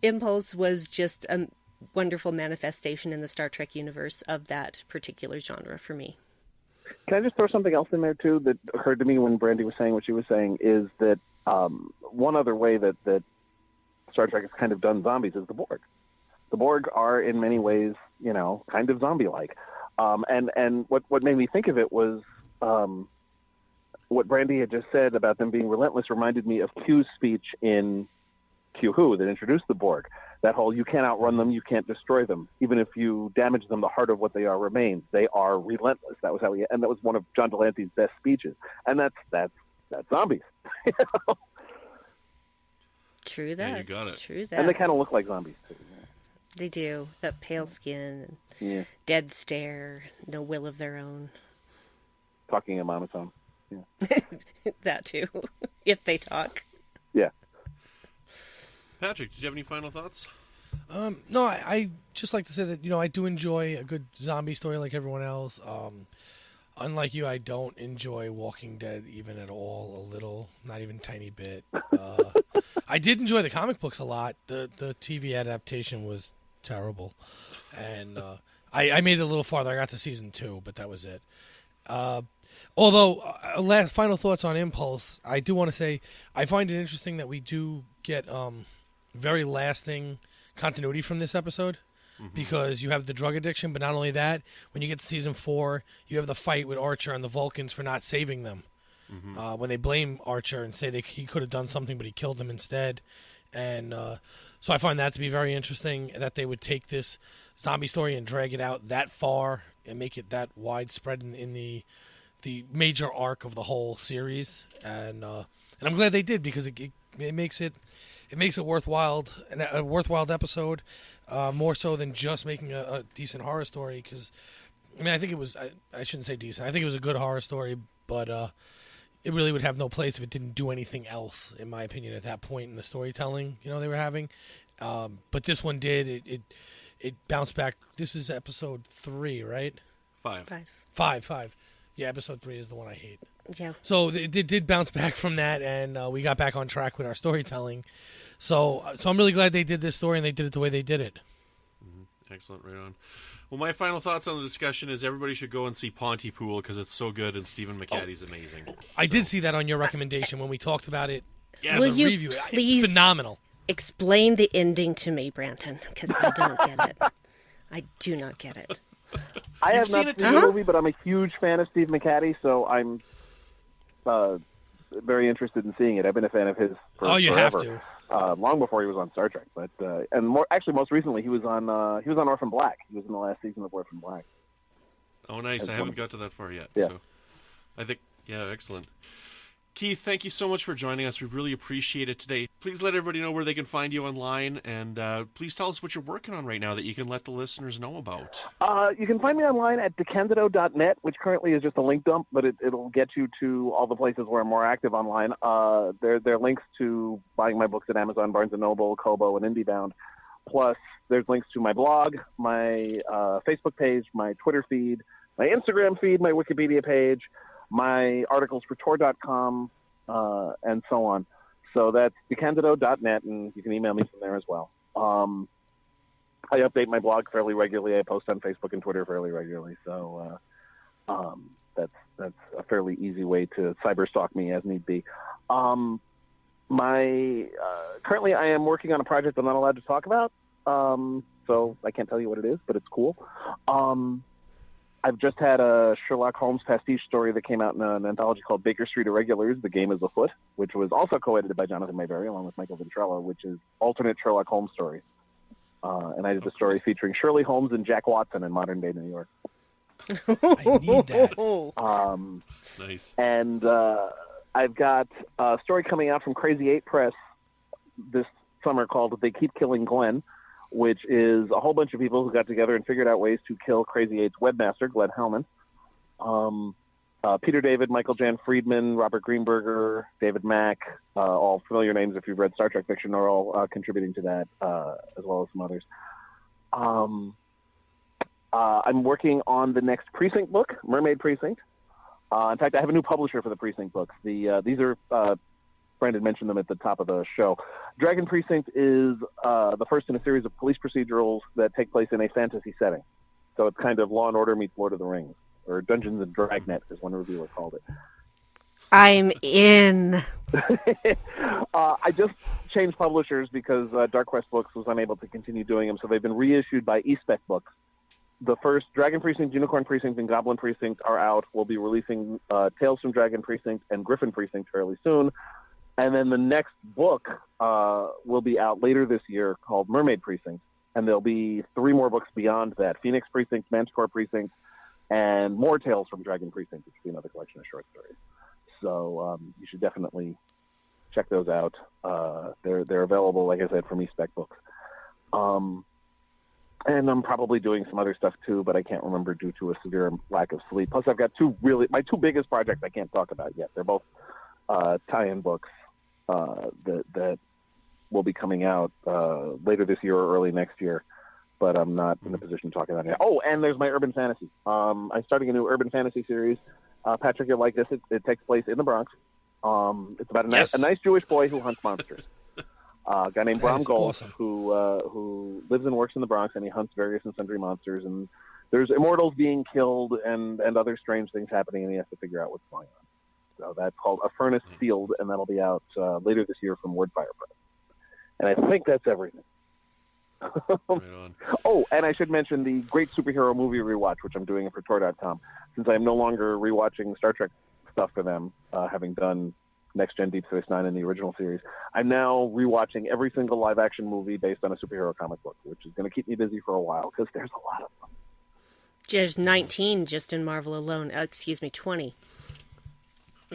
Impulse was just a wonderful manifestation in the Star Trek universe of that particular genre for me. Can I just throw something else in there, too, that occurred to me when Brandi was saying what she was saying, is that one other way that Star Trek has kind of done zombies is the Borg. The Borg are, in many ways, kind of zombie-like. And what made me think of it was what Brandi had just said about them being relentless reminded me of Q's speech in Q Who that introduced the Borg. That whole, you can't outrun them, you can't destroy them. Even if you damage them, the heart of what they are remains. They are relentless. That was and that was one of John Delanty's best speeches. And that's zombies. True that. Yeah, you got it. True that. And they kind of look like zombies too. They do. That pale skin, dead stare, no will of their own. Talking in monotone. Yeah. That too, if they talk. Yeah. Patrick, did you have any final thoughts? No, I just like to say that, I do enjoy a good zombie story like everyone else. Unlike you, I don't enjoy Walking Dead even at all, a little, not even a tiny bit. I did enjoy the comic books a lot. The TV adaptation was terrible. And I made it a little farther. I got to season 2, but that was it. Although, final thoughts on Impulse, I do want to say I find it interesting that we do get very lasting continuity from this episode, because you have the drug addiction, but not only that, when you get to season 4, you have the fight with Archer and the Vulcans for not saving them. When they blame Archer and say he could have done something, but he killed them instead. And so I find that to be very interesting, that they would take this zombie story and drag it out that far and make it that widespread in the major arc of the whole series. And I'm glad they did, because it makes it worthwhile, a worthwhile episode, more so than just making a decent horror story. Because I think it was, I shouldn't say decent, I think it was a good horror story, but it really would have no place if it didn't do anything else, in my opinion, at that point in the storytelling they were having. But this one did. It bounced back. This is episode 3, right? 5. Yeah, episode 3 is the one I hate. Yeah. So it did bounce back from that, and we got back on track with our storytelling. So I'm really glad they did this story, and they did it the way they did it. Excellent, right on. Well, my final thoughts on the discussion is everybody should go and see Pontypool, because it's so good, and Stephen McCaddy's amazing. I did see that on your recommendation when we talked about it. Yes. Will you review. please phenomenal. Explain the ending to me, Brandon, because I don't get it. I do not get it. I have seen not it seen the movie, but I'm a huge fan of Steve McCaddy, so I'm very interested in seeing it. I've been a fan of his for you forever. have to. Long before he was on Star Trek, but most recently he was on Orphan Black. He was in the last season of Orphan Black. Oh, nice! I haven't got to that far yet. Yeah. So, I think, excellent. Keith, thank you so much for joining us. We really appreciate it today. Please let everybody know where they can find you online, and please tell us what you're working on right now that you can let the listeners know about. You can find me online at DeCandido.net, which currently is just a link dump, but it'll get you to all the places where I'm more active online. There are links to buying my books at Amazon, Barnes & Noble, Kobo, and IndieBound. Plus, there's links to my blog, my Facebook page, my Twitter feed, my Instagram feed, my Wikipedia page, my articles for Tor.com, and so on. So that's DeCandido.net, and you can email me from there as well. I update my blog fairly regularly. I post on Facebook and Twitter fairly regularly. So that's a fairly easy way to cyber stalk me as need be. Currently I am working on a project I'm not allowed to talk about, so I can't tell you what it is, but it's cool. I've just had a Sherlock Holmes pastiche story that came out in an anthology called Baker Street Irregulars, The Game is Afoot, which was also co-edited by Jonathan Mayberry along with Michael Ventrella, which is alternate Sherlock Holmes stories. And I did a story featuring Shirley Holmes and Jack Watson in modern-day New York. I need that. Nice. And I've got a story coming out from Crazy 8 Press this summer called They Keep Killing Glenn, which is a whole bunch of people who got together and figured out ways to kill Crazy 8's webmaster, Glenn Hellman. Peter David, Michael Jan Friedman, Robert Greenberger, David Mack, all familiar names if you've read Star Trek fiction, are all contributing to that, as well as some others. I'm working on the next Precinct book, Mermaid Precinct. In fact, I have a new publisher for the Precinct books. These are Brandon mentioned them at the top of the show. Dragon Precinct is the first in a series of police procedurals that take place in a fantasy setting. So it's kind of Law and Order meets Lord of the Rings, or Dungeons and Dragnet, as one reviewer called it. I'm in. I just changed publishers because Dark Quest Books was unable to continue doing them, so they've been reissued by eSpec Books. The first Dragon Precinct, Unicorn Precinct, and Goblin Precinct are out. We'll be releasing Tales from Dragon Precinct and Griffin Precinct fairly soon. And then the next book will be out later this year called Mermaid Precinct. And there'll be 3 more books beyond that. Phoenix Precinct, Manticore Precinct, and more Tales from Dragon Precinct, which will be another collection of short stories. So you should definitely check those out. They're available, like I said, from eSpec Books. And I'm probably doing some other stuff too, but I can't remember due to a severe lack of sleep. Plus, I've got my two biggest projects I can't talk about yet. They're both tie-in books that will be coming out later this year or early next year, but I'm not in a position to talk about it now. Oh, and there's my urban fantasy. I'm starting a new urban fantasy series. Patrick, you'll like this. It takes place in the Bronx. It's about a nice Jewish boy who hunts monsters. A guy named Bram Gold, awesome. who lives and works in the Bronx, and he hunts various and sundry monsters. And there's immortals being killed and other strange things happening, and he has to figure out what's going on. So that's called A Furnace Field, and that'll be out later this year from Wordfire Press. And I think that's everything. Right on. Oh, and I should mention the great superhero movie rewatch, which I'm doing for Tor.com, since I'm no longer rewatching Star Trek stuff for them, having done Next Gen, Deep Space Nine, and the original series. I'm now rewatching every single live-action movie based on a superhero comic book, which is going to keep me busy for a while, because there's a lot of them. There's 19 just in Marvel alone. 20.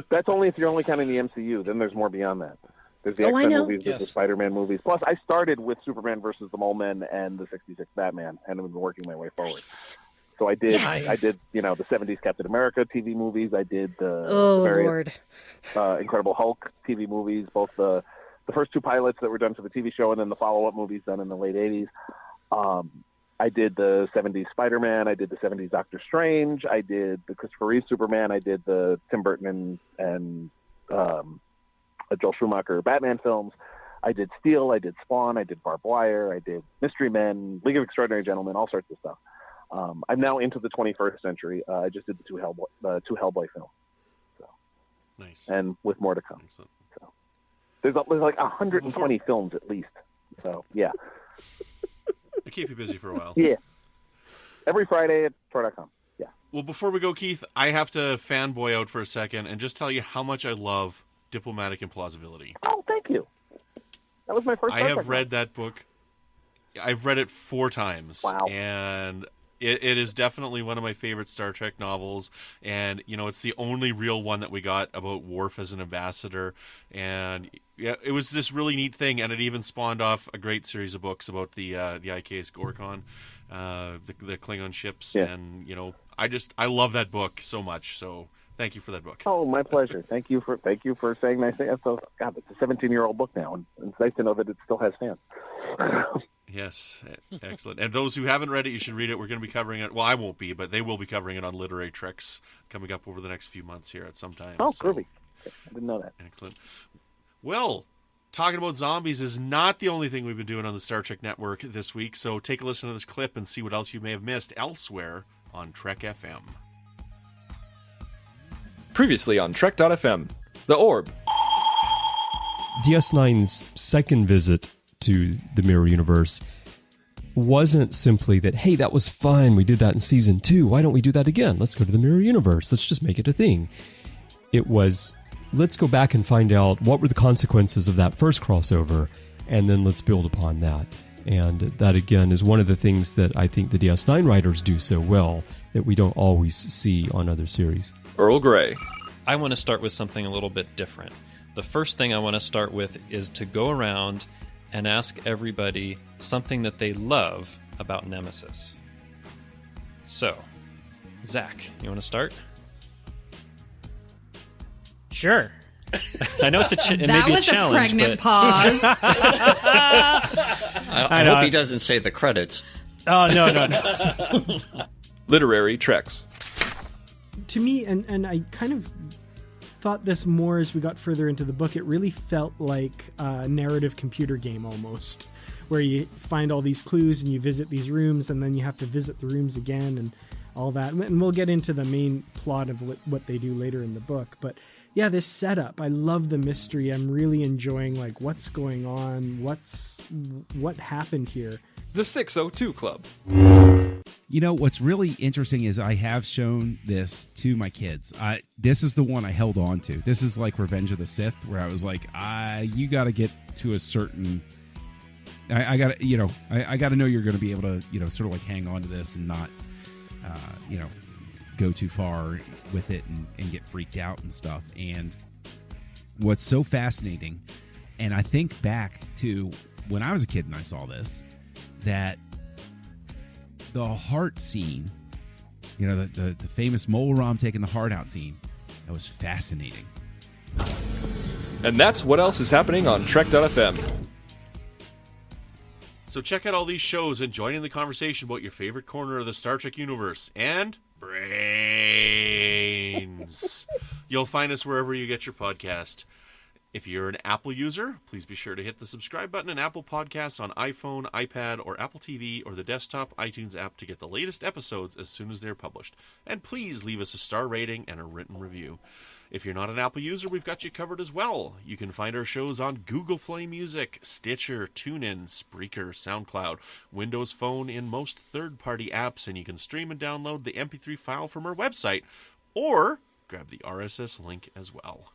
That's only if you're only counting the MCU. Then there's more beyond that. There's the X-Men movies, there's the Spider-Man movies. Plus, I started with Superman versus the Mole Men and the 66 Batman, and I've been working my way forward. Nice. So I did, the 70s Captain America TV movies. I did the Lord. Incredible Hulk TV movies, both the first two pilots that were done for the TV show, and then the follow-up movies done in the late 80s. I did the 70s Spider-Man. I did the 70s Doctor Strange. I did the Christopher Reeve Superman. I did the Tim Burton and Joel Schumacher Batman films. I did Steel. I did Spawn. I did Barbed Wire. I did Mystery Men, League of Extraordinary Gentlemen, all sorts of stuff. I'm now into the 21st century. I just did the two Hellboy films. So. Nice. And with more to come. Excellent. So. There's like 120 films at least. So, yeah. I keep you busy for a while. Yeah. Every Friday at Tor.com. Yeah. Well, before we go, Keith, I have to fanboy out for a second and just tell you how much I love Diplomatic Implausibility. Oh, thank you. That was my first I have read that book. I've read it 4 times. Wow. And it is definitely one of my favorite Star Trek novels. And, it's the only real one that we got about Worf as an ambassador. And yeah, it was this really neat thing. And it even spawned off a great series of books about the IKS Gorkon, the Klingon ships. Yeah. And, I love that book so much. So thank you for that book. Oh, my pleasure. Thank you for saying nice things. So, God, it's a 17-year-old book now, and it's nice to know that it still has fans. Yes, excellent. And those who haven't read it, you should read it. We're going to be covering it. Well, I won't be, but they will be covering it on Literary Treks coming up over the next few months here at some time. Oh, groovy. I didn't know that. Excellent. Well, talking about zombies is not the only thing we've been doing on the Star Trek Network this week, so take a listen to this clip and see what else you may have missed elsewhere on Trek FM. Previously on Trek.fm, The Orb. DS9's second visit to the Mirror Universe wasn't simply that, hey, that was fun, we did that in Season 2, why don't we do that again? Let's go to the Mirror Universe, let's just make it a thing. It was, let's go back and find out what were the consequences of that first crossover, and then let's build upon that. And that, again, is one of the things that I think the DS9 writers do so well that we don't always see on other series. Earl Grey. I want to start with something a little bit different. The first thing I want to start with is to go around and ask everybody something that they love about Nemesis. So, Zach, you want to start? Sure. I know it's it that may be was a challenge, pregnant but... pause. I hope he doesn't say the credits. Oh, no. Literary Treks. To me, and I kind of thought this more as we got further into the book, it really felt like a narrative computer game almost, where you find all these clues and you visit these rooms and then you have to visit the rooms again and all that. And we'll get into the main plot of what they do later in the book. But yeah, this setup, I love the mystery. I'm really enjoying like what's going on, what happened here. The 602 Club. What's really interesting is I have shown this to my kids. This is the one I held on to. This is like Revenge of the Sith, where I was like, you got to get to a certain... I got to, I got to know you're going to be able to, sort of like hang on to this and not, go too far with it and get freaked out and stuff. And what's so fascinating, and I think back to when I was a kid and I saw this, that the heart scene, the famous Mole Ram taking the heart out scene, that was fascinating. And that's what else is happening on Trek.fm. So check out all these shows and join in the conversation about your favorite corner of the Star Trek universe. And brains. You'll find us wherever you get your podcast. If you're an Apple user, please be sure to hit the subscribe button in Apple Podcasts on iPhone, iPad, or Apple TV, or the desktop iTunes app to get the latest episodes as soon as they're published. And please leave us a star rating and a written review. If you're not an Apple user, we've got you covered as well. You can find our shows on Google Play Music, Stitcher, TuneIn, Spreaker, SoundCloud, Windows Phone, in most third-party apps, and you can stream and download the MP3 file from our website, or grab the RSS link as well.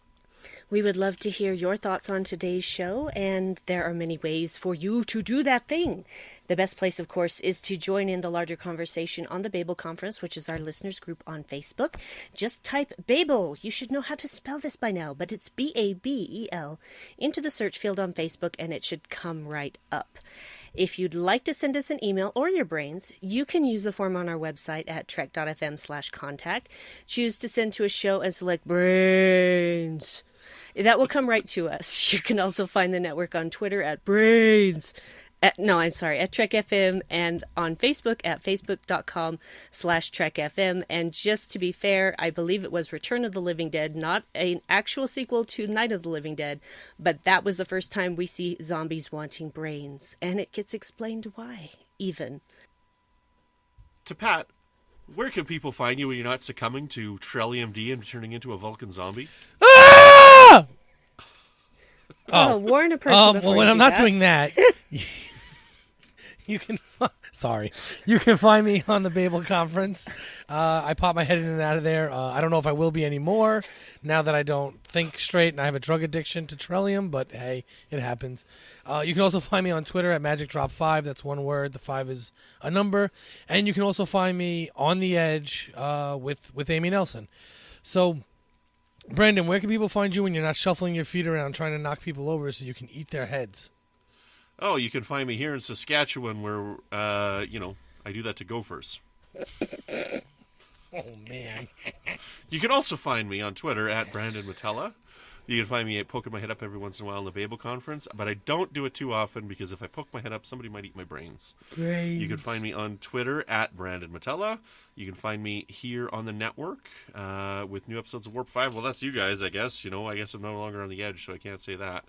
We would love to hear your thoughts on today's show, and there are many ways for you to do that thing. The best place, of course, is to join in the larger conversation on the Babel Conference, which is our listeners group on Facebook. Just type Babel. You should know how to spell this by now, but it's B-A-B-E-L into the search field on Facebook, and it should come right up. If you'd like to send us an email or your brains, you can use the form on our website at trek.fm/contact. Choose to send to a show and select brains. That will come right to us. You can also find the network on Twitter at brains. At Trek FM, and on Facebook at facebook.com/Trek FM. And just to be fair, I believe it was Return of the Living Dead, not an actual sequel to Night of the Living Dead, but that was the first time we see zombies wanting brains, and it gets explained why, even. To Pat, where can people find you when you're not succumbing to Trellium D and turning into a Vulcan zombie? Ah! Warn a person before well, when you I'm do not that. doing that, you can find me on the Babel Conference. I pop my head in and out of there. I don't know if I will be anymore now that I don't think straight and I have a drug addiction to Trellium, but hey, it happens. You can also find me on Twitter at MagicDrop5. That's one word. The 5 is a number. And you can also find me on the Edge with Amy Nelson. So, Brandon, where can people find you when you're not shuffling your feet around trying to knock people over so you can eat their heads? Oh, you can find me here in Saskatchewan where, I do that to gophers. Oh, man. You can also find me on Twitter at Brandon-Shea. You can find me poking my head up every once in a while in the Babel Conference, but I don't do it too often because if I poke my head up, somebody might eat my brains. Brains. You can find me on Twitter at Brandon-Shea. You can find me here on the network with new episodes of Warp 5. Well, that's you guys, I guess. I guess I'm no longer on the Edge, so I can't say that.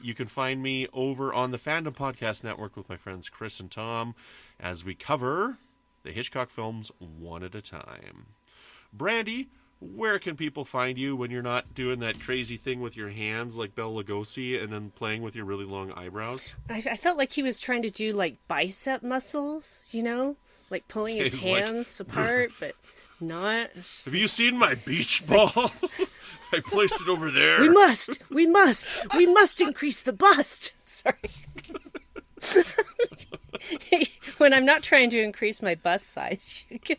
You can find me over on the Fandom Podcast Network with my friends Chris and Tom as we cover the Hitchcock films one at a time. Brandi, where can people find you when you're not doing that crazy thing with your hands like Bela Lugosi and then playing with your really long eyebrows? I felt like he was trying to do like bicep muscles, like pulling his hands apart, but not. Have you seen my beach ball? I placed it over there. We must increase the bust. Sorry. When I'm not trying to increase my bust size, you can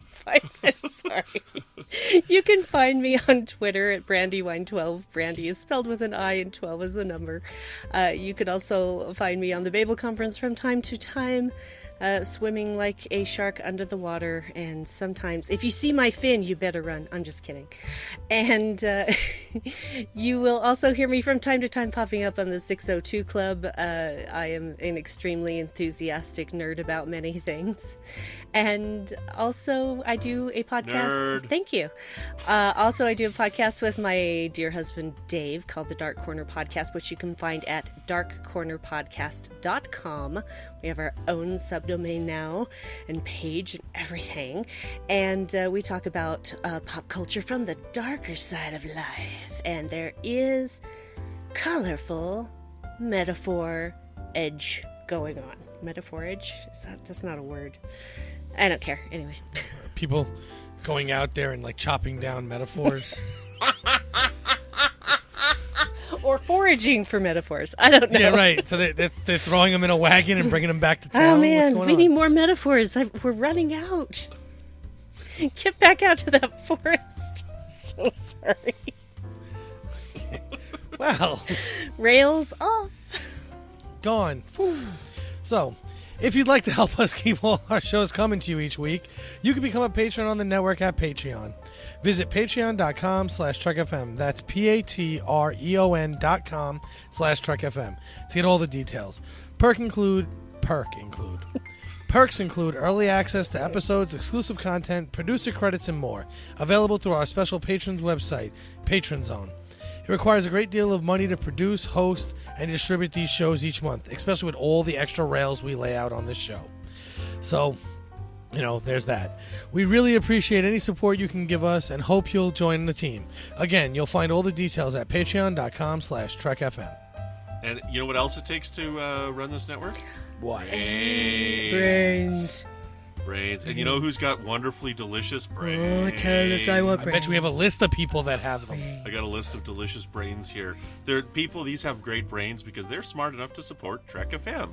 find me on Twitter at BrandyWine12. Brandi is spelled with an I and 12 is a number. You could also find me on the Babel Conference from time to time, swimming like a shark under the water, and sometimes if you see my fin, you better run. I'm just kidding. And you will also hear me from time to time popping up on the 602 Club. I am an extremely enthusiastic nerd about many things. And also I do a podcast. Nerd. Thank you. Also I do a podcast with my dear husband Dave called the Dark Corner Podcast, which you can find at darkcornerpodcast.com. We have our own subdomain now and page and everything. And we talk about pop culture from the darker side of life. And there is colorful metaphor edge going on. Metaphor edge? That's not a word. I don't care. Anyway. People going out there and like chopping down metaphors. Or foraging for metaphors. I don't know. Yeah, right. So they're throwing them in a wagon and bringing them back to town. Oh, What's man. going We on? need more metaphors. We're running out. Get back out to that forest. So sorry. Well. Rails off. Gone. Whew. So, if you'd like to help us keep all our shows coming to you each week, you can become a patron on the network at Patreon. Visit patreon.com/TrekFM. That's patreon.com/TrekFM to get all the details. Perks include include? Perks include early access to episodes, exclusive content, producer credits, and more. Available through our special patrons website, Patron Zone. It requires a great deal of money to produce, host, and distribute these shows each month, especially with all the extra rails we lay out on this show. So, there's that. We really appreciate any support you can give us and hope you'll join the team. Again, you'll find all the details at patreon.com/TrekFM. And you know what else it takes to run this network? What? Brains. And you know who's got wonderfully delicious brains? Oh, tell us I want I brains. bet you we have a list of people that have them. I got a list of delicious brains here. These have great brains because they're smart enough to support Trek FM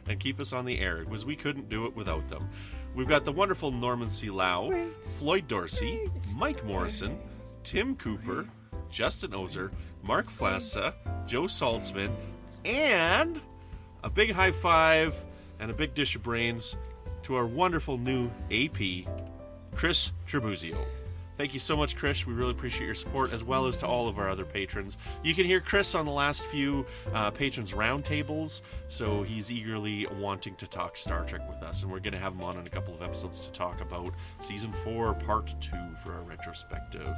and keep us on the air, because we couldn't do it without them. We've got the wonderful Norman C. Lau, Floyd Dorsey, Mike Morrison, Tim Cooper, Justin Ozer, Mark Flassa, Joe Saltzman, and a big high five and a big dish of brains to our wonderful new AP, Chris Trebuzio. Thank you so much, Chris. We really appreciate your support, as well as to all of our other patrons. You can hear Chris on the last few patrons roundtables, so he's eagerly wanting to talk Star Trek with us, and we're going to have him on in a couple of episodes to talk about Season 4, Part 2 for our retrospective.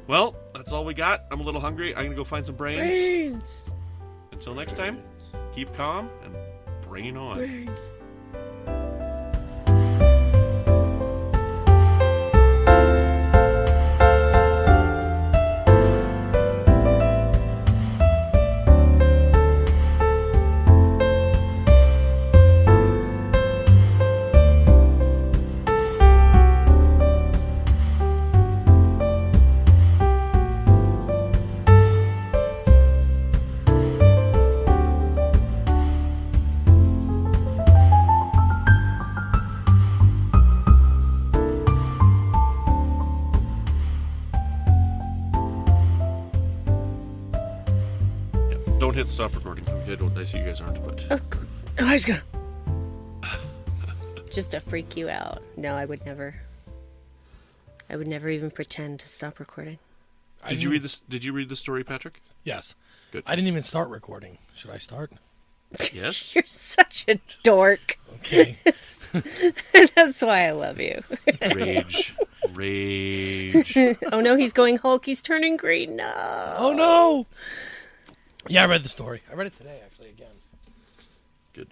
Well, that's all we got. I'm a little hungry. I'm going to go find some brains. Until next time, keep calm and brain on. Brains. Hit stop recording. I see you guys aren't, but... Oh, I was gonna... Just to freak you out. No, I would never. I would never even pretend to stop recording. Did you read this? Did you read the story, Patrick? Yes. Good. I didn't even start recording. Should I start? Yes. You're such a dork. Okay. That's why I love you. Rage. Oh no, he's going Hulk. He's turning green. No. Oh no. Yeah, I read the story. I read it today, actually, again. Good.